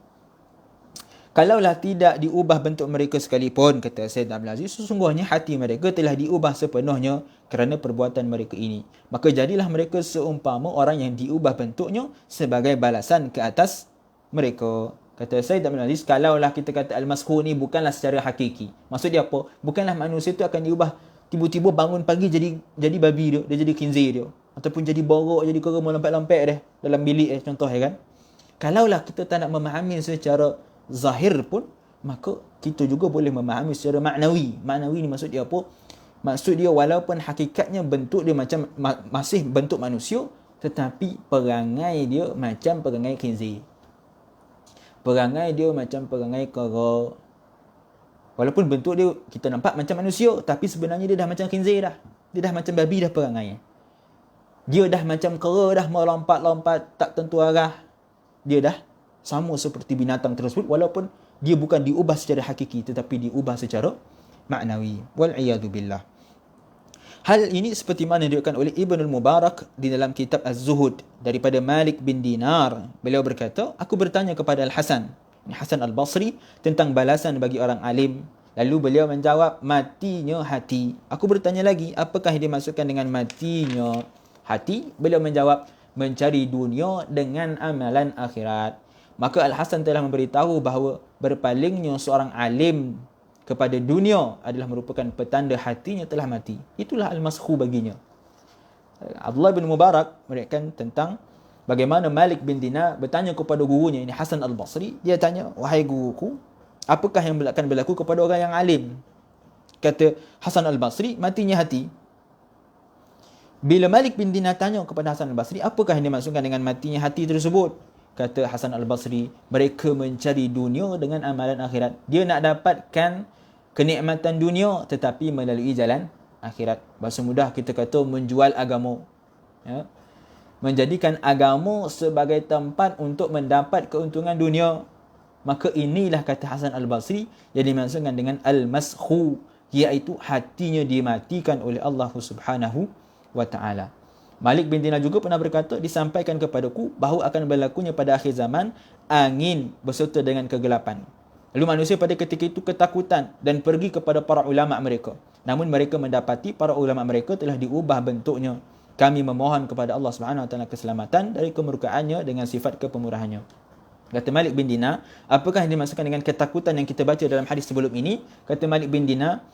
Kalaulah tidak diubah bentuk mereka sekalipun, kata Sayyid Abdul Aziz, sesungguhnya hati mereka telah diubah sepenuhnya kerana perbuatan mereka ini. Maka jadilah mereka seumpama orang yang diubah bentuknya sebagai balasan ke atas mereka. Kata Sayyid Abdul Aziz, kalaulah kita kata al-mashu ni bukanlah secara hakiki. Maksud dia apa? Bukanlah manusia tu akan diubah tiba-tiba bangun pagi jadi babi dia jadi khinzir dia. Ataupun jadi borok, jadi kera melompat-lompat dia dalam bilik contoh kan. Kalaulah kita tak nak memahami secara zahir pun, maka kita juga boleh memahami secara maknawi. Maknawi ni maksud dia apa? Maksud dia walaupun hakikatnya bentuk dia macam masih bentuk manusia, tetapi perangai dia macam perangai khinzir. Perangai dia macam perangai kera. Walaupun bentuk dia kita nampak macam manusia, tapi sebenarnya dia dah macam khinzir dah. Dia dah macam babi dah perangai. Dia dah macam kera dah, melompat-lompat tak tentu arah. Dia dah sama seperti binatang tersebut, walaupun dia bukan diubah secara hakiki tetapi diubah secara maknawi. Wal'iyadu billah. Hal ini seperti mana diriwayatkan oleh Ibnul Mubarak di dalam kitab Az-Zuhud daripada Malik bin Dinar. Beliau berkata, aku bertanya kepada Al-Hasan, Hasan Al-Basri, tentang balasan bagi orang alim. Lalu beliau menjawab, matinya hati. Aku bertanya lagi, apakah yang dimaksudkan dengan matinya hati? Beliau menjawab, mencari dunia dengan amalan akhirat. Maka Al-Hasan telah memberitahu bahawa berpalingnya seorang alim kepada dunia adalah merupakan petanda hatinya telah mati. Itulah al-mashu baginya. Abdullah bin Mubarak meriwayatkan tentang bagaimana Malik bin Dinar bertanya kepada gurunya, ini Hasan Al-Basri. Dia tanya, wahai guruku, apakah yang akan berlaku kepada orang yang alim? Kata Hasan Al-Basri, matinya hati. Bila Malik bin Dinar tanya kepada Hasan Al-Basri, apakah yang dimaksudkan dengan matinya hati tersebut? Kata Hasan Al-Basri, mereka mencari dunia dengan amalan akhirat. Dia nak dapatkan kenikmatan dunia tetapi melalui jalan akhirat. Bahasa mudah kita kata menjual agama. Ya? Menjadikan agama sebagai tempat untuk mendapat keuntungan dunia. Maka inilah kata Hasan Al-Basri yang dimaksudkan dengan al-mashu, iaitu hatinya dimatikan oleh Allah Subhanahu wa ta'ala. Malik bin Dinar juga pernah berkata, disampaikan kepadaku bahawa akan berlakunya pada akhir zaman angin berserta dengan kegelapan. Lalu manusia pada ketika itu ketakutan dan pergi kepada para ulama mereka. Namun mereka mendapati para ulama mereka telah diubah bentuknya. Kami memohon kepada Allah Subhanahu wa ta'ala keselamatan dari kemurkaannya dengan sifat kepemurahannya. Kata Malik bin Dinar, apakah yang dimaksudkan dengan ketakutan yang kita baca dalam hadis sebelum ini? Kata Malik bin Dinar,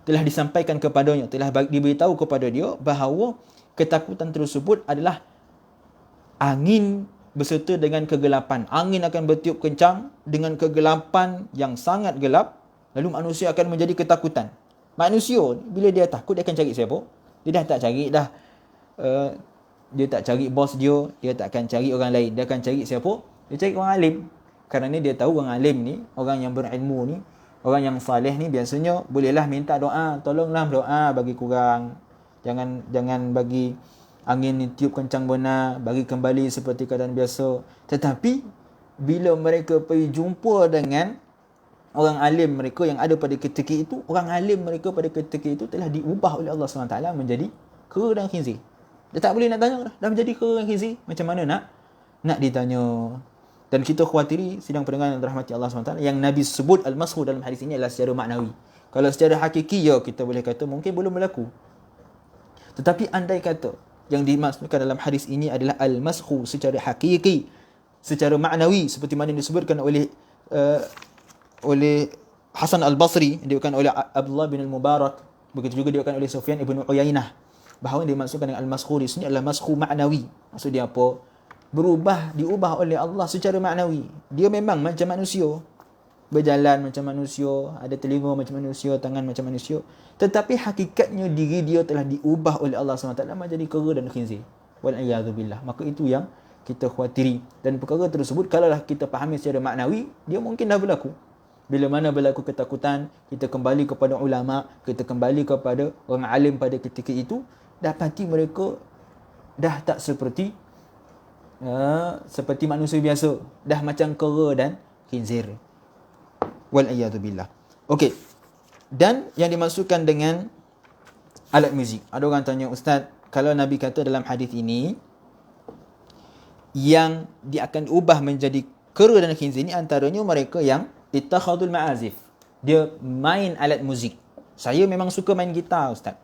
telah disampaikan kepadanya, telah diberitahu kepada dia bahawa ketakutan tersebut adalah angin berserta dengan kegelapan. Angin akan bertiup kencang dengan kegelapan yang sangat gelap, lalu manusia akan menjadi ketakutan. Manusia bila dia takut, dia akan cari siapa? Dia dah tak cari dah. Dia tak cari bos dia tak akan cari orang lain. Dia akan cari siapa? Dia cari orang alim. Kerana dia tahu orang alim ni, orang yang berilmu ni, orang yang saleh ni biasanya bolehlah minta doa, tolonglah doa bagi kurang. Jangan bagi angin tiup kencang benar, bagi kembali seperti keadaan biasa. Tetapi bila mereka pergi jumpa dengan orang alim mereka yang ada pada ketika itu, orang alim mereka pada ketika itu telah diubah oleh Allah SWT menjadi kera dan khinzir. Dia tak boleh nak tanya dah menjadi kera dan khinzir. Macam mana nak ditanya? Dan kita khawatiri sidang pendengar yang dirahmati Allah SWT, yang Nabi sebut al-mashu dalam hadis ini adalah secara maknawi. Kalau secara hakiki, ya kita boleh kata mungkin belum berlaku. Tetapi andai kata yang dimaksudkan dalam hadis ini adalah al-mashu secara hakiki, secara maknawi, seperti mana disebutkan oleh Hasan al-Basri, diriwayatkan oleh Abdullah bin al-Mubarak, begitu juga diriwayatkan oleh Sufyan ibn Uyainah, bahawa yang dimaksudkan dengan al-mashu di sini adalah mashu maknawi. Maksudnya apa? Diubah oleh Allah secara maknawi. Dia memang macam manusia, berjalan macam manusia, ada telinga macam manusia, tangan macam manusia, tetapi hakikatnya diri dia telah diubah oleh Allah SWT menjadi kera dan khinzir. Wal'iyadzubillah. Maka itu yang kita khawatiri. Dan perkara tersebut kalaulah kita fahami secara maknawi, dia mungkin dah berlaku. Bila mana berlaku ketakutan, kita kembali kepada ulama, kita kembali kepada orang alim pada ketika itu, dapati mereka dah tak seperti manusia biasa, dah macam kera dan khinzir. Wal'iyadzubillah. Okey. Dan yang dimaksudkan dengan alat muzik, ada orang tanya, Ustaz, kalau Nabi kata dalam hadis ini yang dia akan ubah menjadi kera dan khinzir ini antaranya mereka yang ittakhadul ma'azif, dia main alat muzik. Saya memang suka main gitar, Ustaz.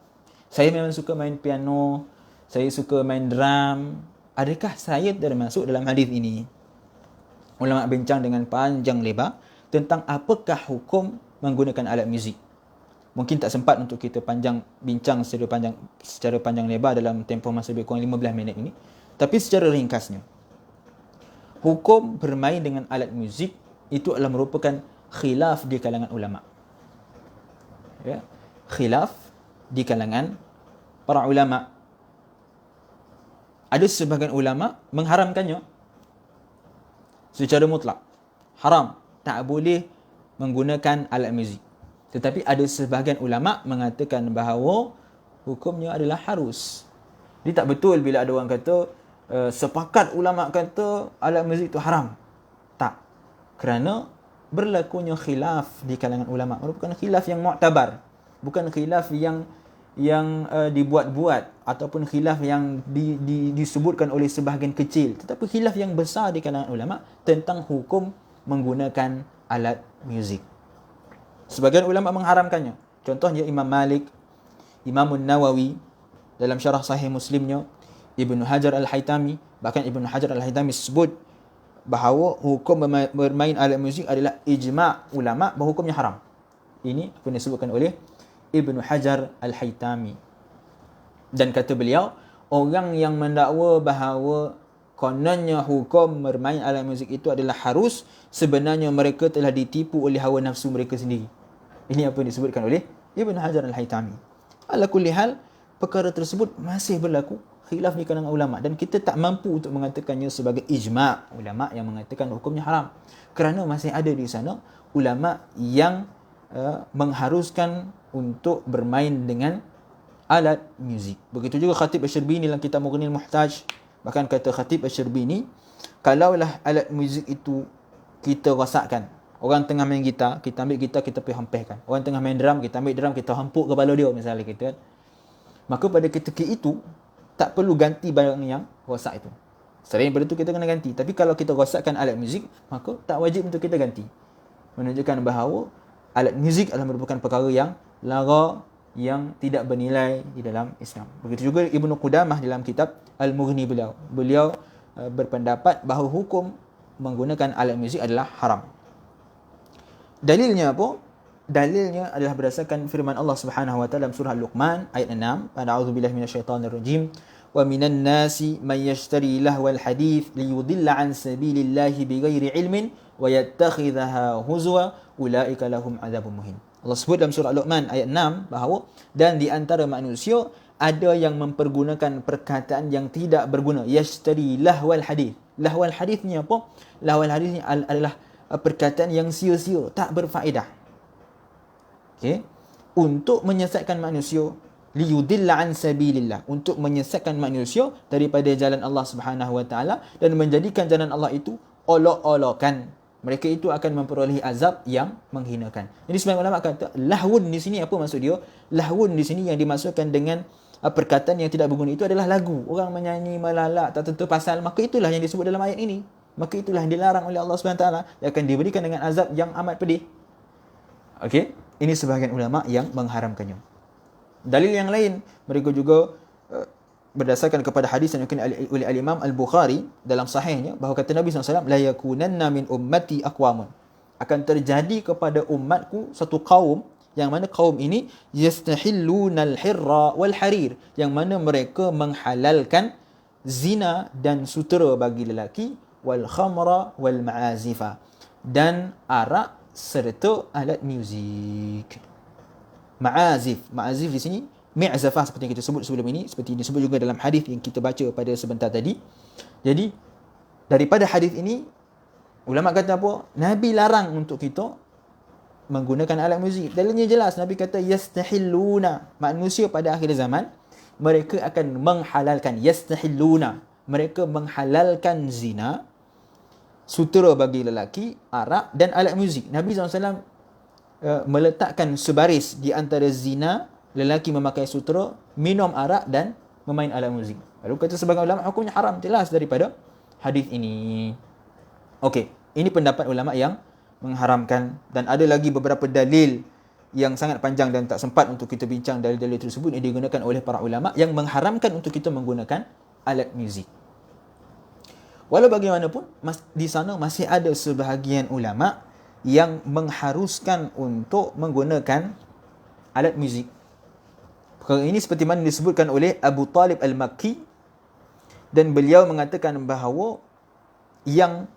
Saya memang suka main piano, saya suka main drum. Adakah saya termasuk dalam hadis ini? Ulama bincang dengan panjang lebar tentang apakah hukum menggunakan alat muzik. Mungkin tak sempat untuk kita bincang secara panjang lebar dalam tempoh masa lebih kurang 15 minit ini. Tapi secara ringkasnya, hukum bermain dengan alat muzik itu adalah merupakan khilaf di kalangan ulama. Ya, khilaf di kalangan para ulama. Ada sebahagian ulama mengharamkannya secara mutlak. Haram, tak boleh menggunakan alat muzik. Tetapi ada sebahagian ulama mengatakan bahawa hukumnya adalah harus. Dia tak betul bila ada orang kata sepakat ulama kata alat muzik itu haram. Tak. Kerana berlakunya khilaf di kalangan ulama, merupakan khilaf yang mu'tabar, bukan khilaf yang dibuat-buat ataupun khilaf yang disebutkan oleh sebahagian kecil, tetapi khilaf yang besar di kalangan ulama tentang hukum menggunakan alat muzik. Sebahagian ulama mengharamkannya. Contohnya Imam Malik, Imam Nawawi dalam syarah Sahih Muslimnya, Ibnu Hajar Al-Haytami, bahkan Ibnu Hajar Al-Haytami sebut bahawa hukum bermain alat muzik adalah ijma' ulama bahawa hukumnya haram. Ini apa yang disebutkan oleh Ibnu Hajar Al-Haytami. Dan kata beliau, orang yang mendakwa bahawa kononnya hukum bermain alat muzik itu adalah harus, sebenarnya mereka telah ditipu oleh hawa nafsu mereka sendiri. Ini apa yang disebutkan oleh Ibnu Hajar Al-Haytami. Ala kulli hal, perkara tersebut masih berlaku khilaf di kalangan ulama, dan kita tak mampu untuk mengatakannya sebagai ijma' ulama yang mengatakan hukumnya haram, kerana masih ada di sana ulama yang mengharuskan untuk bermain dengan alat muzik. Begitu juga Khatib Asy-Syarbini dalam kitab Mughnil Muhtaj. Bahkan kata Khatib Asy-Syarbini, kalaulah alat muzik itu kita rosakkan, orang tengah main gitar, kita ambil gitar, kita pergi hempaskan. Orang tengah main drum, kita ambil drum, kita hempuk kepala dia misalnya, kita kan. Maka pada ketika itu tak perlu ganti barang yang rosak itu. Selain daripada itu kita kena ganti. Tapi kalau kita rosakkan alat muzik, maka tak wajib untuk kita ganti. Menunjukkan bahawa alat muzik adalah merupakan perkara yang lara, yang tidak bernilai di dalam Islam. Begitu juga Ibnu Qudamah dalam kitab Al-Mughni beliau. Beliau berpendapat bahawa hukum menggunakan alat muzik adalah haram. Dalilnya apa? Dalilnya adalah berdasarkan firman Allah Subhanahu wa taala dalam surah Luqman ayat 6, a'udzubillahi minasyaitonir rajim, wa minan nasi may yashtari lahwal hadits liyudilla an sabilillahi bighairi ilmin wa yattakhidhaha huzwa ulaika lahum adzabun muhin. Allah sebut dalam surah Luqman ayat 6 bahawa dan di antara manusia ada yang mempergunakan perkataan yang tidak berguna, yashtari lahwal hadits. Lahwal haditsnya apa? Lahwal haditsnya adalah perkataan yang sia-sia, tak berfaedah. Okay. Untuk menyesatkan manusia, liyudilla an sabilillah, untuk menyesatkan manusia daripada jalan Allah Subhanahu wa taala dan menjadikan jalan Allah itu olok-olokan. Mereka itu akan memperolehi azab yang menghinakan. Jadi sebagian ulama kata lahwun di sini, apa maksud dia? Lahwun di sini yang dimaksudkan dengan perkataan yang tidak berguna itu adalah lagu. Orang menyanyi, melalak, tak tentu pasal, maka itulah yang disebut dalam ayat ini. Maka itulah yang dilarang oleh Allah SWT, yang akan diberikan dengan azab yang amat pedih. Okey, ini sebahagian ulama yang mengharamkannya. Dalil yang lain, mereka juga berdasarkan kepada hadis yang dikutip oleh Al-Imam Al-Bukhari dalam sahihnya, bahawa kata Nabi SAW, la yakunanna min ummati aqwamun, akan terjadi kepada umatku satu kaum, yang mana kaum ini yastahillunal hirra wal harir, yang mana mereka menghalalkan zina dan sutera bagi lelaki, wal khamra wal ma'azifa, dan arak serta alat muzik. Ma'azif di sini mi'zafah, seperti yang kita sebut sebelum ini, seperti disebut juga dalam hadis yang kita baca pada sebentar tadi. Jadi daripada hadis ini ulama kata apa? Nabi larang untuk kita menggunakan alat muzik. Dalilnya jelas, Nabi kata yastahilluna, manusia pada akhir zaman mereka akan menghalalkan, yastahilluna, mereka menghalalkan zina, sutera bagi lelaki, arak dan alat muzik. Nabi SAW meletakkan sebaris di antara zina, lelaki memakai sutera, minum arak dan memain alat muzik. Lalu kata sebagian ulama hukumnya haram, jelas daripada hadis ini. Okey, ini pendapat ulama yang mengharamkan, dan ada lagi beberapa dalil yang sangat panjang dan tak sempat untuk kita bincang dalil-dalil tersebut yang digunakan oleh para ulama yang mengharamkan untuk kita menggunakan alat muzik. Walau bagaimanapun, di sana masih ada sebahagian ulama yang mengharuskan untuk menggunakan alat muzik. Perkara ini seperti mana disebutkan oleh Abu Talib Al-Makki, dan beliau mengatakan bahawa yang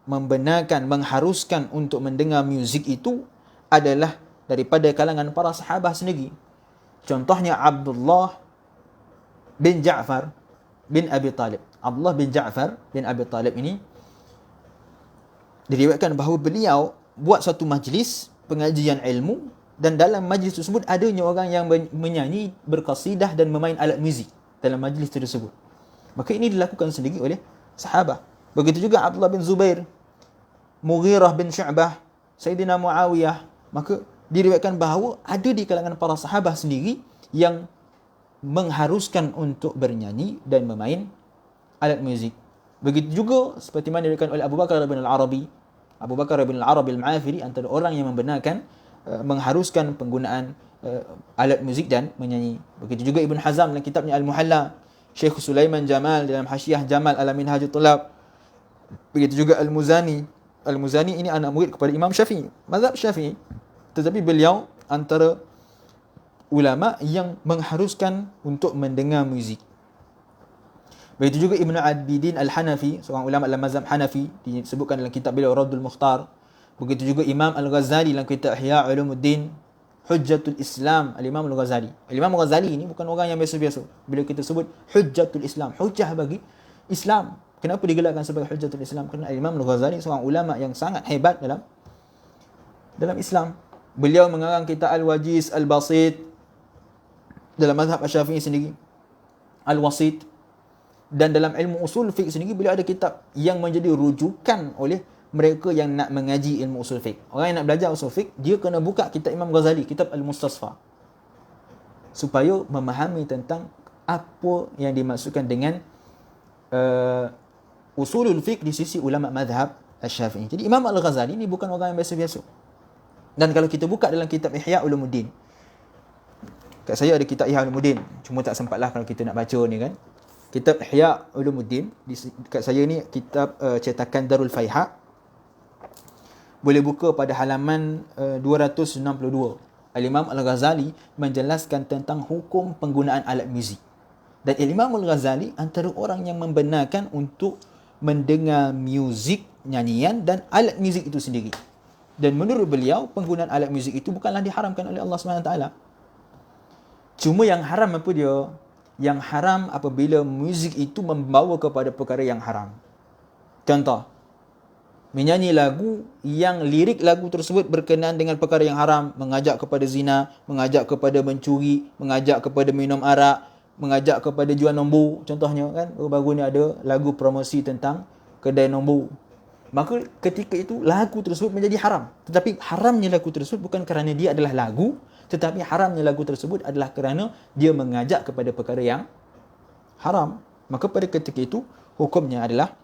membenarkan, mengharuskan untuk mendengar muzik itu adalah daripada kalangan para sahabat sendiri. Contohnya Abdullah bin Ja'far bin Abi Talib. Abdullah bin Ja'far bin Abi Talib ini diriwayatkan bahawa beliau buat satu majlis pengajian ilmu, dan dalam majlis tersebut adanya orang yang menyanyi, berqasidah dan memain alat muzik dalam majlis tersebut. Maka ini dilakukan sendiri oleh sahabat. Begitu juga Abdullah bin Zubair, Mughirah bin Syu'bah, Sayyidina Muawiyah. Maka diriwayatkan bahawa ada di kalangan para sahabat sendiri yang mengharuskan untuk bernyanyi dan memain alat muzik. Begitu juga seperti mana diriwayatkan oleh Abu Bakar bin Al-Arabi. Abu Bakar bin Al-Arabi Al-Ma'afiri antara orang yang membenarkan mengharuskan penggunaan alat muzik dan menyanyi. Begitu juga Ibn Hazm dalam kitabnya Al-Muhalla, Syekh Sulaiman Jamal dalam Hasyiah Jamal ala Minhajut Tulab. Begitu juga Al-Muzani. Al-Muzani ini anak murid kepada Imam Syafi'i, mazhab Syafi'i, tetapi beliau antara ulama yang mengharuskan untuk mendengar muzik. Begitu juga Ibn Abidin Al-Hanafi, seorang ulama dalam mazhab Hanafi, disebutkan dalam kitab beliau Raddul Mukhtar. Begitu juga Imam Al-Ghazali dalam kitab Ihya Ulumuddin, Hujjatul Islam, Al-Imam Al-Ghazali. Al-Imam Al-Ghazali ini bukan orang yang biasa-biasa. Bila kita sebut Hujjatul Islam, hujjah bagi Islam. Kenapa digelarkan sebagai Hujjatul Islam? Kerana Imam Al-Ghazali seorang ulama yang sangat hebat dalam Islam. Beliau mengarang kitab Al-Wajiz, Al-Basit dalam mazhab Syafi'i sendiri, Al-Wasit, dan dalam ilmu usul fiqh sendiri beliau ada kitab yang menjadi rujukan oleh mereka yang nak mengaji ilmu usul fiqh. Orang yang nak belajar usul fiqh, dia kena buka kitab Imam Ghazali, kitab Al-Mustasfa, supaya memahami tentang apa yang dimaksudkan dengan usulul fiqh di sisi ulama mazhab Asy-Syafi'i. Jadi Imam Al-Ghazali ni bukan orang yang biasa-biasa. Dan kalau kita buka dalam kitab Ihya Ulumuddin, kat saya ada kitab Ihya Ulumuddin, cuma tak sempatlah kalau kita nak baca ni kan. Kitab Ihya Ulumuddin, kat saya ni kitab cetakan Darul Faiha. Boleh buka pada halaman 262. Al-Imam Al-Ghazali menjelaskan tentang hukum penggunaan alat muzik. Dan Imam Al-Ghazali antara orang yang membenarkan untuk mendengar muzik, nyanyian dan alat muzik itu sendiri. Dan menurut beliau, penggunaan alat muzik itu bukanlah diharamkan oleh Allah SWT. Cuma yang haram apa dia? Yang haram apabila muzik itu membawa kepada perkara yang haram. Contoh, menyanyi lagu yang lirik lagu tersebut berkenaan dengan perkara yang haram, mengajak kepada zina, mengajak kepada mencuri, mengajak kepada minum arak, mengajak kepada jual nombor. Contohnya kan, baru ni ada lagu promosi tentang kedai nombor. Maka ketika itu lagu tersebut menjadi haram. Tetapi haramnya lagu tersebut bukan kerana dia adalah lagu, tetapi haramnya lagu tersebut adalah kerana dia mengajak kepada perkara yang haram. Maka pada ketika itu hukumnya adalah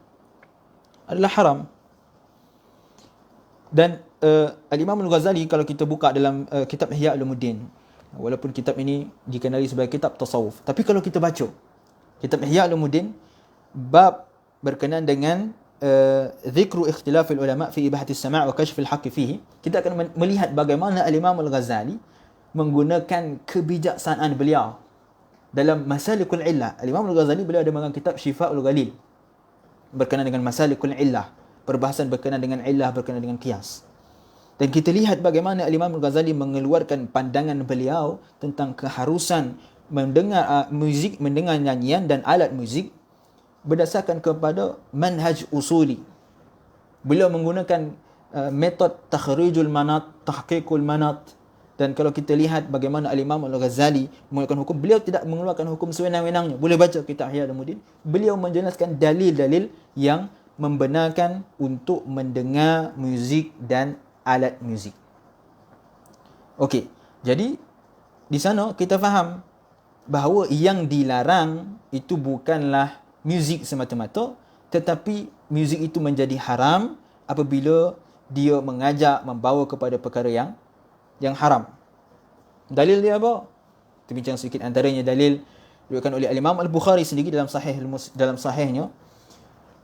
haram. Dan Al-Imam Al-Ghazali, kalau kita buka dalam kitab Ihya Ulumuddin, walaupun kitab ini dikenali sebagai kitab tasawuf, tapi kalau kita baca kitab Ihya Ulumuddin, bab berkenaan dengan zikru ikhtilafil ulama fi ibahatis sama' wa kashfil haqqi fihi, kita akan melihat bagaimana Al-Imam Al-Ghazali menggunakan kebijaksanaan beliau dalam Masalikul Illah. Al-Imam Al-Ghazali, beliau ada mengarang kitab Shifa'ul Ghalil berkenaan dengan Masalikul Illah, perbahasan berkenaan dengan illah, berkenaan dengan qiyas. Dan kita lihat bagaimana Al-Imam Al-Ghazali mengeluarkan pandangan beliau tentang keharusan mendengar muzik, mendengar nyanyian dan alat muzik berdasarkan kepada manhaj usuli. Beliau menggunakan metod takhrijul manat, tahqiqul manat. Dan kalau kita lihat bagaimana Al-Imam Al-Ghazali mengeluarkan hukum, beliau tidak mengeluarkan hukum sewenang-wenangnya. Boleh baca kitab Ihya Ulumuddin. Beliau menjelaskan dalil-dalil yang membenarkan untuk mendengar muzik dan alat muzik. Okey, jadi di sana kita faham bahawa yang dilarang itu bukanlah muzik semata-mata, tetapi muzik itu menjadi haram apabila dia mengajak, membawa kepada perkara yang haram. Dalil dia apa? Kita bincang sedikit antaranya dalil diriwayatkan oleh Al-Imam Al-Bukhari sendiri dalam sahihnya.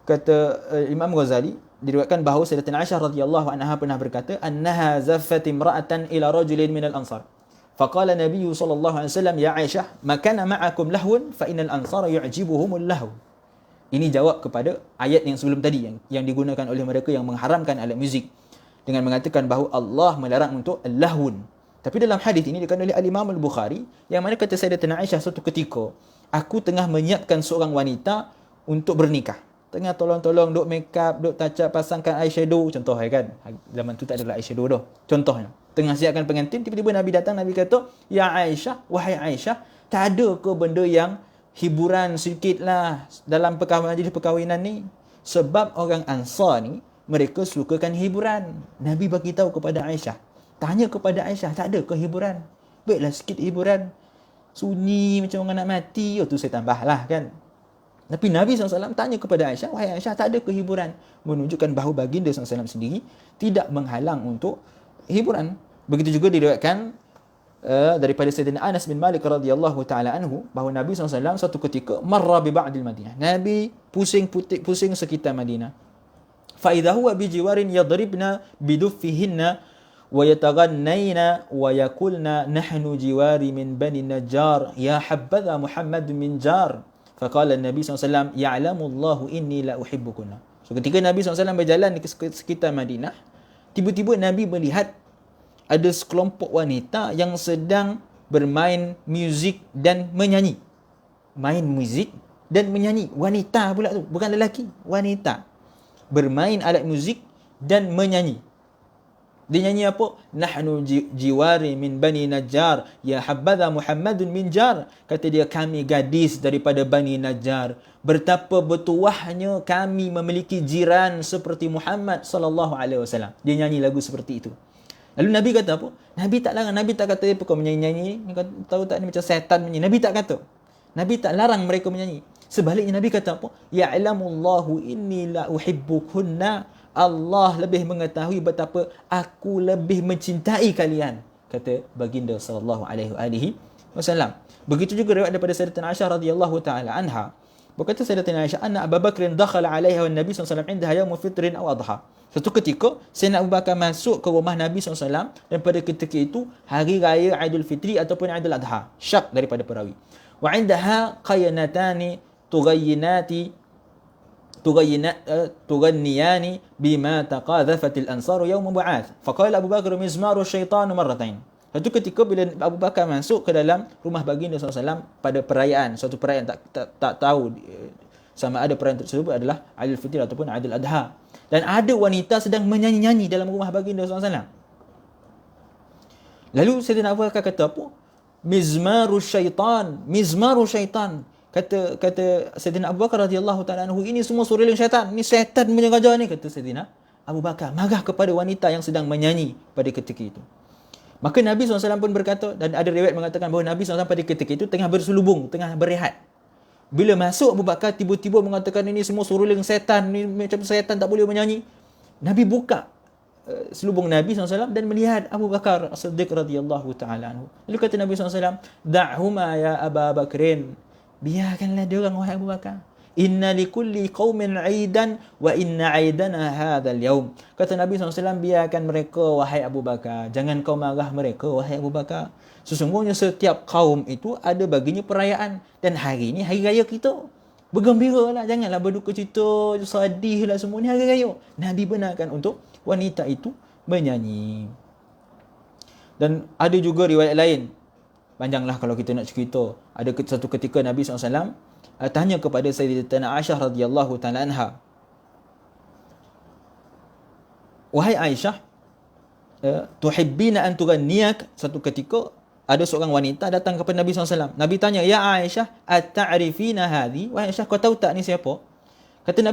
Kata Imam Ghazali, diriwayatkan bahawa Sayyidatina Aisyah radhiyallahu anha pernah berkata, annaha zaffat imra'atan ila rajulin minal ansar. Faqala Nabi sallallahu alaihi wasallam, ya Aisyah, ma kana ma'akum lahwun fa innal ansara yu'jibuhumul lahw. Ini jawab kepada ayat yang sebelum tadi yang digunakan oleh mereka yang mengharamkan alat muzik dengan mengatakan bahawa Allah melarang untuk lahwun. Tapi dalam hadis ini dikatakan oleh Al-Imam Al-Bukhari yang mana kata Sayyidatina Aisyah, suatu ketika aku tengah menyiapkan seorang wanita untuk bernikah. Tengah tolong-tolong duk make up, duk touch up, pasangkan eyeshadow, contoh kan. Zaman tu tak ada eyeshadow dah. Contohnya, tengah siapkan pengantin, tiba-tiba Nabi datang, Nabi kata, ya Aisyah, wahai Aisyah, tak ada ke benda yang hiburan sikit lah dalam majlis perkahwinan ni? Sebab orang Ansar ni, mereka sukakan hiburan. Nabi bagi tahu kepada Aisyah. Tanya kepada Aisyah, tak ada ke hiburan? Baiklah sikit hiburan. Sunyi macam orang nak mati. Oh tu saya tambahlah kan. Tapi Nabi SAW tanya kepada Aisyah, wahai Aisyah, tak ada ke hiburan? Menunjukkan bahawa baginda SAW sendiri tidak menghalang untuk hiburan. Begitu juga diriwayatkan daripada Sayyidina Anas bin Malik radhiyallahu taala anhu bahawa Nabi SAW satu ketika marra bi ba'dil Madinah. Nabi pusing sekitar Madinah. Fa idza huwa bi jiwarin yadribna biduffihinna wa yataghannayna wa yaqulna nahnu jiwari min bani Najjar ya habadha Muhammad min jar. Faqala Nabi SAW, ya'lamu Allahu inni la uhibbukunna. So ketika Nabi SAW berjalan di sekitar Madinah, tiba-tiba Nabi melihat ada sekelompok wanita yang sedang bermain muzik dan menyanyi. Main muzik dan menyanyi. Wanita pula tu, bukan lelaki. Wanita. Bermain alat muzik dan menyanyi. Dia nyanyi apa? Nahnu jiwari min bani Najjar, ya habadha Muhammadun min jar. Kata dia, kami gadis daripada Bani Najjar. Betapa bertuahnya kami memiliki jiran seperti Muhammad sallallahu alaihi wasallam. Dia nyanyi lagu seperti itu. Lalu Nabi kata apa? Nabi tak larang. Nabi tak kata apa kau menyanyi-nyanyi. Ni kau tahu tak ni macam setan menyanyi. Nabi tak kata. Nabi tak larang mereka menyanyi. Sebaliknya Nabi kata apa? Ya'lamullahu inni la uhibbukunna. Allah lebih mengetahui betapa aku lebih mencintai kalian, kata baginda sallallahu alaihi wasallam. Begitu juga riwayat daripada Sayyidatina Aisyah radhiyallahu taala anha. Berkata Sayyidatina Aisyah, anna Abu Bakr dakhala alaiha wan Nabi sallallahu alaihi wasallam indaha yaum fitrin aw adha. Satu ketika Sayyidina Abu Bakar masuk ke rumah Nabi SAW dan pada ketika itu hari raya Aidul Fitri ataupun Aidul Adha. Syak daripada perawi. Wa indaha qayanatani tughanniyani bima taqadhafatil ansaru yawm bu'ath. Faqala Abu Bakar mizmaru syaitan marratain. Satu ketika bila Abu Bakar masuk ke dalam rumah baginda SAW pada perayaan, suatu perayaan tak tahu sama ada perayaan tersebut adalah Aidilfitri ataupun Aidil Adha. Dan ada wanita sedang menyanyi-nyanyi dalam rumah baginda SAW. Lalu Sayyidina Abu Bakar kata apa? Mizmaru syaitan, mizmaru syaitan. Kata Sayyidina Abu Bakar radhiyallahu taala anhu, ini semua suruling syaitan. Ini syaitan punya gajah ni, kata Sayyidina Abu Bakar, marah kepada wanita yang sedang menyanyi pada ketika itu. Maka Nabi SAW pun berkata, dan ada riwayat mengatakan bahawa Nabi SAW pada ketika itu tengah berselubung, tengah berehat. Bila masuk Abu Bakar, tiba-tiba mengatakan ini semua suruling setan, ni macam setan tak boleh menyanyi. Nabi buka selubung Nabi SAW dan melihat Abu Bakar As-Siddiq radhiyallahu ta'ala anhu. Lalu kata Nabi SAW, da'huma ya Aba Bakrin, biarkanlah dia orang, wahai Abu Bakar. Inna likulli qaumin 'aidan wa inna 'aidana hadzal yaum. Kata Nabi SAW, biarkan mereka, wahai Abu Bakar. Jangan kau marah mereka, wahai Abu Bakar. Sesungguhnya setiap kaum itu ada baginya perayaan. Dan hari ini hari raya kita. Bergembiralah, janganlah berduka cita, sedihlah, semua ni hari raya. Nabi benarkan untuk wanita itu menyanyi. Dan ada juga riwayat lain. Panjanglah kalau kita nak cerita. Ada satu ketika Nabi SAW tanya kepada Sayyidatina Aisyah radhiyallahu ta'ala anha, wahai Aisyah, tuhibbina an tughanniyak. Satu ketika ada seorang wanita datang kepada Nabi SAW. Nabi tanya, ya Aisyah, at-ta'rifina hadhi? Wahai Aisyah, kau tahu tak ni siapa? Kata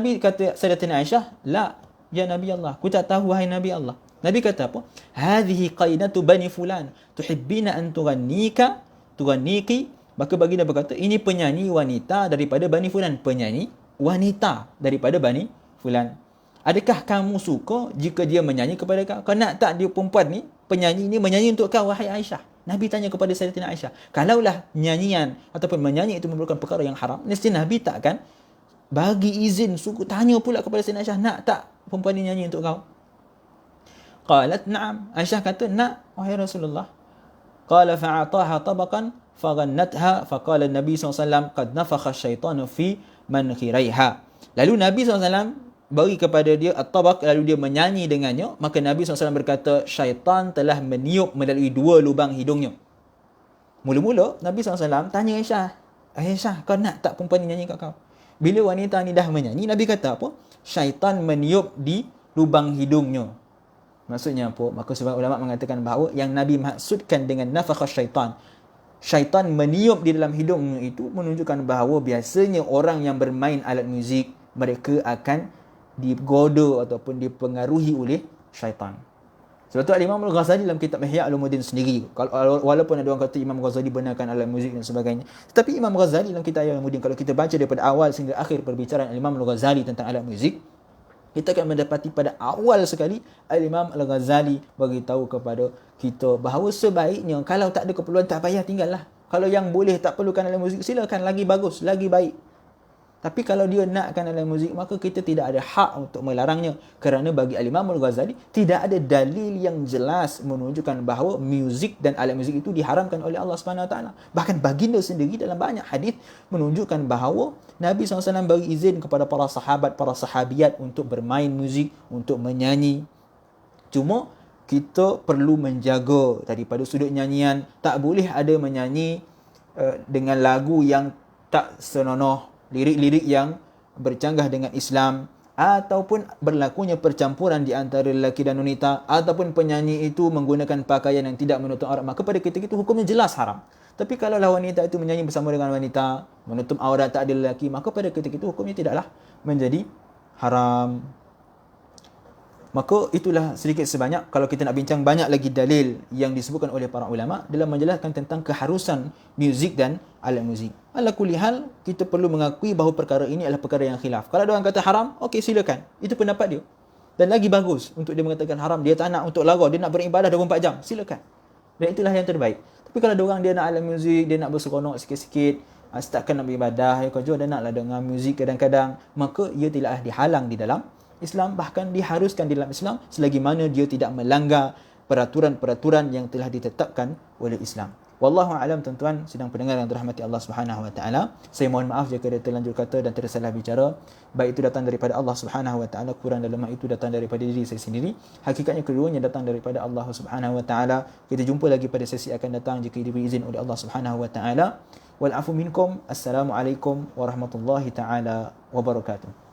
Sayyidatina Aisyah, la, ya Nabi Allah, aku tak tahu, wahai Nabi Allah. Nabi kata apa? Hadhihi qainatu bani fulan, tuhibbina an tughanniki. Maka baginda berkata, ini penyanyi wanita daripada Bani Fulan. Penyanyi wanita daripada Bani Fulan. Adakah kamu suka jika dia menyanyi kepada kau? Kau nak tak dia perempuan ni, penyanyi ni menyanyi untuk kau, wahai Aisyah? Nabi tanya kepada Sayyidatina Aisyah. Kalaulah nyanyian ataupun menyanyi itu merupakan perkara yang haram, nescaya Nabi takkan bagi izin, suku tanya pula kepada Sayyidatina Aisyah, nak tak perempuan ni nyanyi untuk kau? Qalat na'am. Aisyah kata, nak, wahai Rasulullah. Qala fa'ataha tabaqan faghannatha faqala Nabi SAW qad nafakha syaitanu fi mankhiraiha. Lalu Nabi SAW bagi kepada dia at-tabaq, lalu dia menyanyi dengannya. Maka Nabi SAW berkata, syaitan telah meniup melalui dua lubang hidungnya. Mula-mula Nabi SAW tanya Aisyah, Aisyah, kau nak tak perempuan ni nyanyi kat kau? Bila wanita ni dah menyanyi, Nabi kata apa? Syaitan meniup di lubang hidungnya. Maksudnya apa? Maka sebahagian ulama mengatakan bahawa yang Nabi maksudkan dengan nafakha syaitan, syaitan meniup di dalam hidungnya, itu menunjukkan bahawa biasanya orang yang bermain alat muzik, mereka akan digoda ataupun dipengaruhi oleh syaitan. Sebab tu Imam Al-Ghazali dalam kitab Ihya Ulumuddin sendiri, walaupun ada orang kata Imam Ghazali benarkan alat muzik dan sebagainya, tetapi Imam Ghazali dalam kitab Ihya Ulumuddin, kalau kita baca daripada awal sehingga akhir perbicaraan Imam Al-Ghazali tentang alat muzik, kita akan mendapati pada awal sekali Imam Al-Ghazali bagi tahu kepada kita bahawa sebaiknya kalau tak ada keperluan, tak payah tinggallah. Kalau yang boleh tak perlukan alat muzik, silakan, lagi bagus, lagi baik. Tapi kalau dia nakkan alat muzik, maka kita tidak ada hak untuk melarangnya. Kerana bagi Imam Al-Ghazali tidak ada dalil yang jelas menunjukkan bahawa muzik dan alat muzik itu diharamkan oleh Allah Subhanahu Wa Taala. Bahkan baginda sendiri dalam banyak hadis menunjukkan bahawa Nabi SAW bagi izin kepada para sahabat, para sahabiat untuk bermain muzik, untuk menyanyi. Cuma kita perlu menjaga daripada sudut nyanyian. Tak boleh ada menyanyi dengan lagu yang tak senonoh, lirik-lirik yang bercanggah dengan Islam, ataupun berlakunya percampuran di antara lelaki dan wanita, ataupun penyanyi itu menggunakan pakaian yang tidak menutup aurat, maka pada ketika itu hukumnya jelas haram. Tapi kalau wanita itu menyanyi bersama dengan wanita, menutup aurat, tak ada lelaki, maka pada ketika itu hukumnya tidaklah menjadi haram. Maka itulah sedikit sebanyak, kalau kita nak bincang banyak lagi dalil yang disebutkan oleh para ulama dalam menjelaskan tentang keharusan muzik dan alat muzik. Ala kulli hal, kita perlu mengakui bahawa perkara ini adalah perkara yang khilaf. Kalau ada orang kata haram, okey, silakan. Itu pendapat dia. Dan lagi bagus untuk dia mengatakan haram. Dia tak nak untuk lagu, dia nak beribadah 24 jam. Silakan. Dan itulah yang terbaik. Tapi kalau ada orang dia nak alat muzik, dia nak berseronok sikit-sikit, setakat nak beribadah, ya kerja, dia naklah dengar muzik kadang-kadang, maka ia tidaklah dihalang di dalam Islam, bahkan diharuskan di dalam Islam selagi mana dia tidak melanggar peraturan-peraturan yang telah ditetapkan oleh Islam. Wallahu a'lam tuan-tuan sidang pendengar yang dirahmati Allah Subhanahu wa taala. Saya mohon maaf jika ada terlanjur kata dan tersalah bicara. Baik itu datang daripada Allah Subhanahu wa taala, kurang dalam hal itu datang daripada diri saya sendiri. Hakikatnya keduanya datang daripada Allah Subhanahu wa taala. Kita jumpa lagi pada sesi akan datang jika diberi izin oleh Allah Subhanahu wa taala. Wal afu minkum. Assalamualaikum warahmatullahi taala wabarakatuh.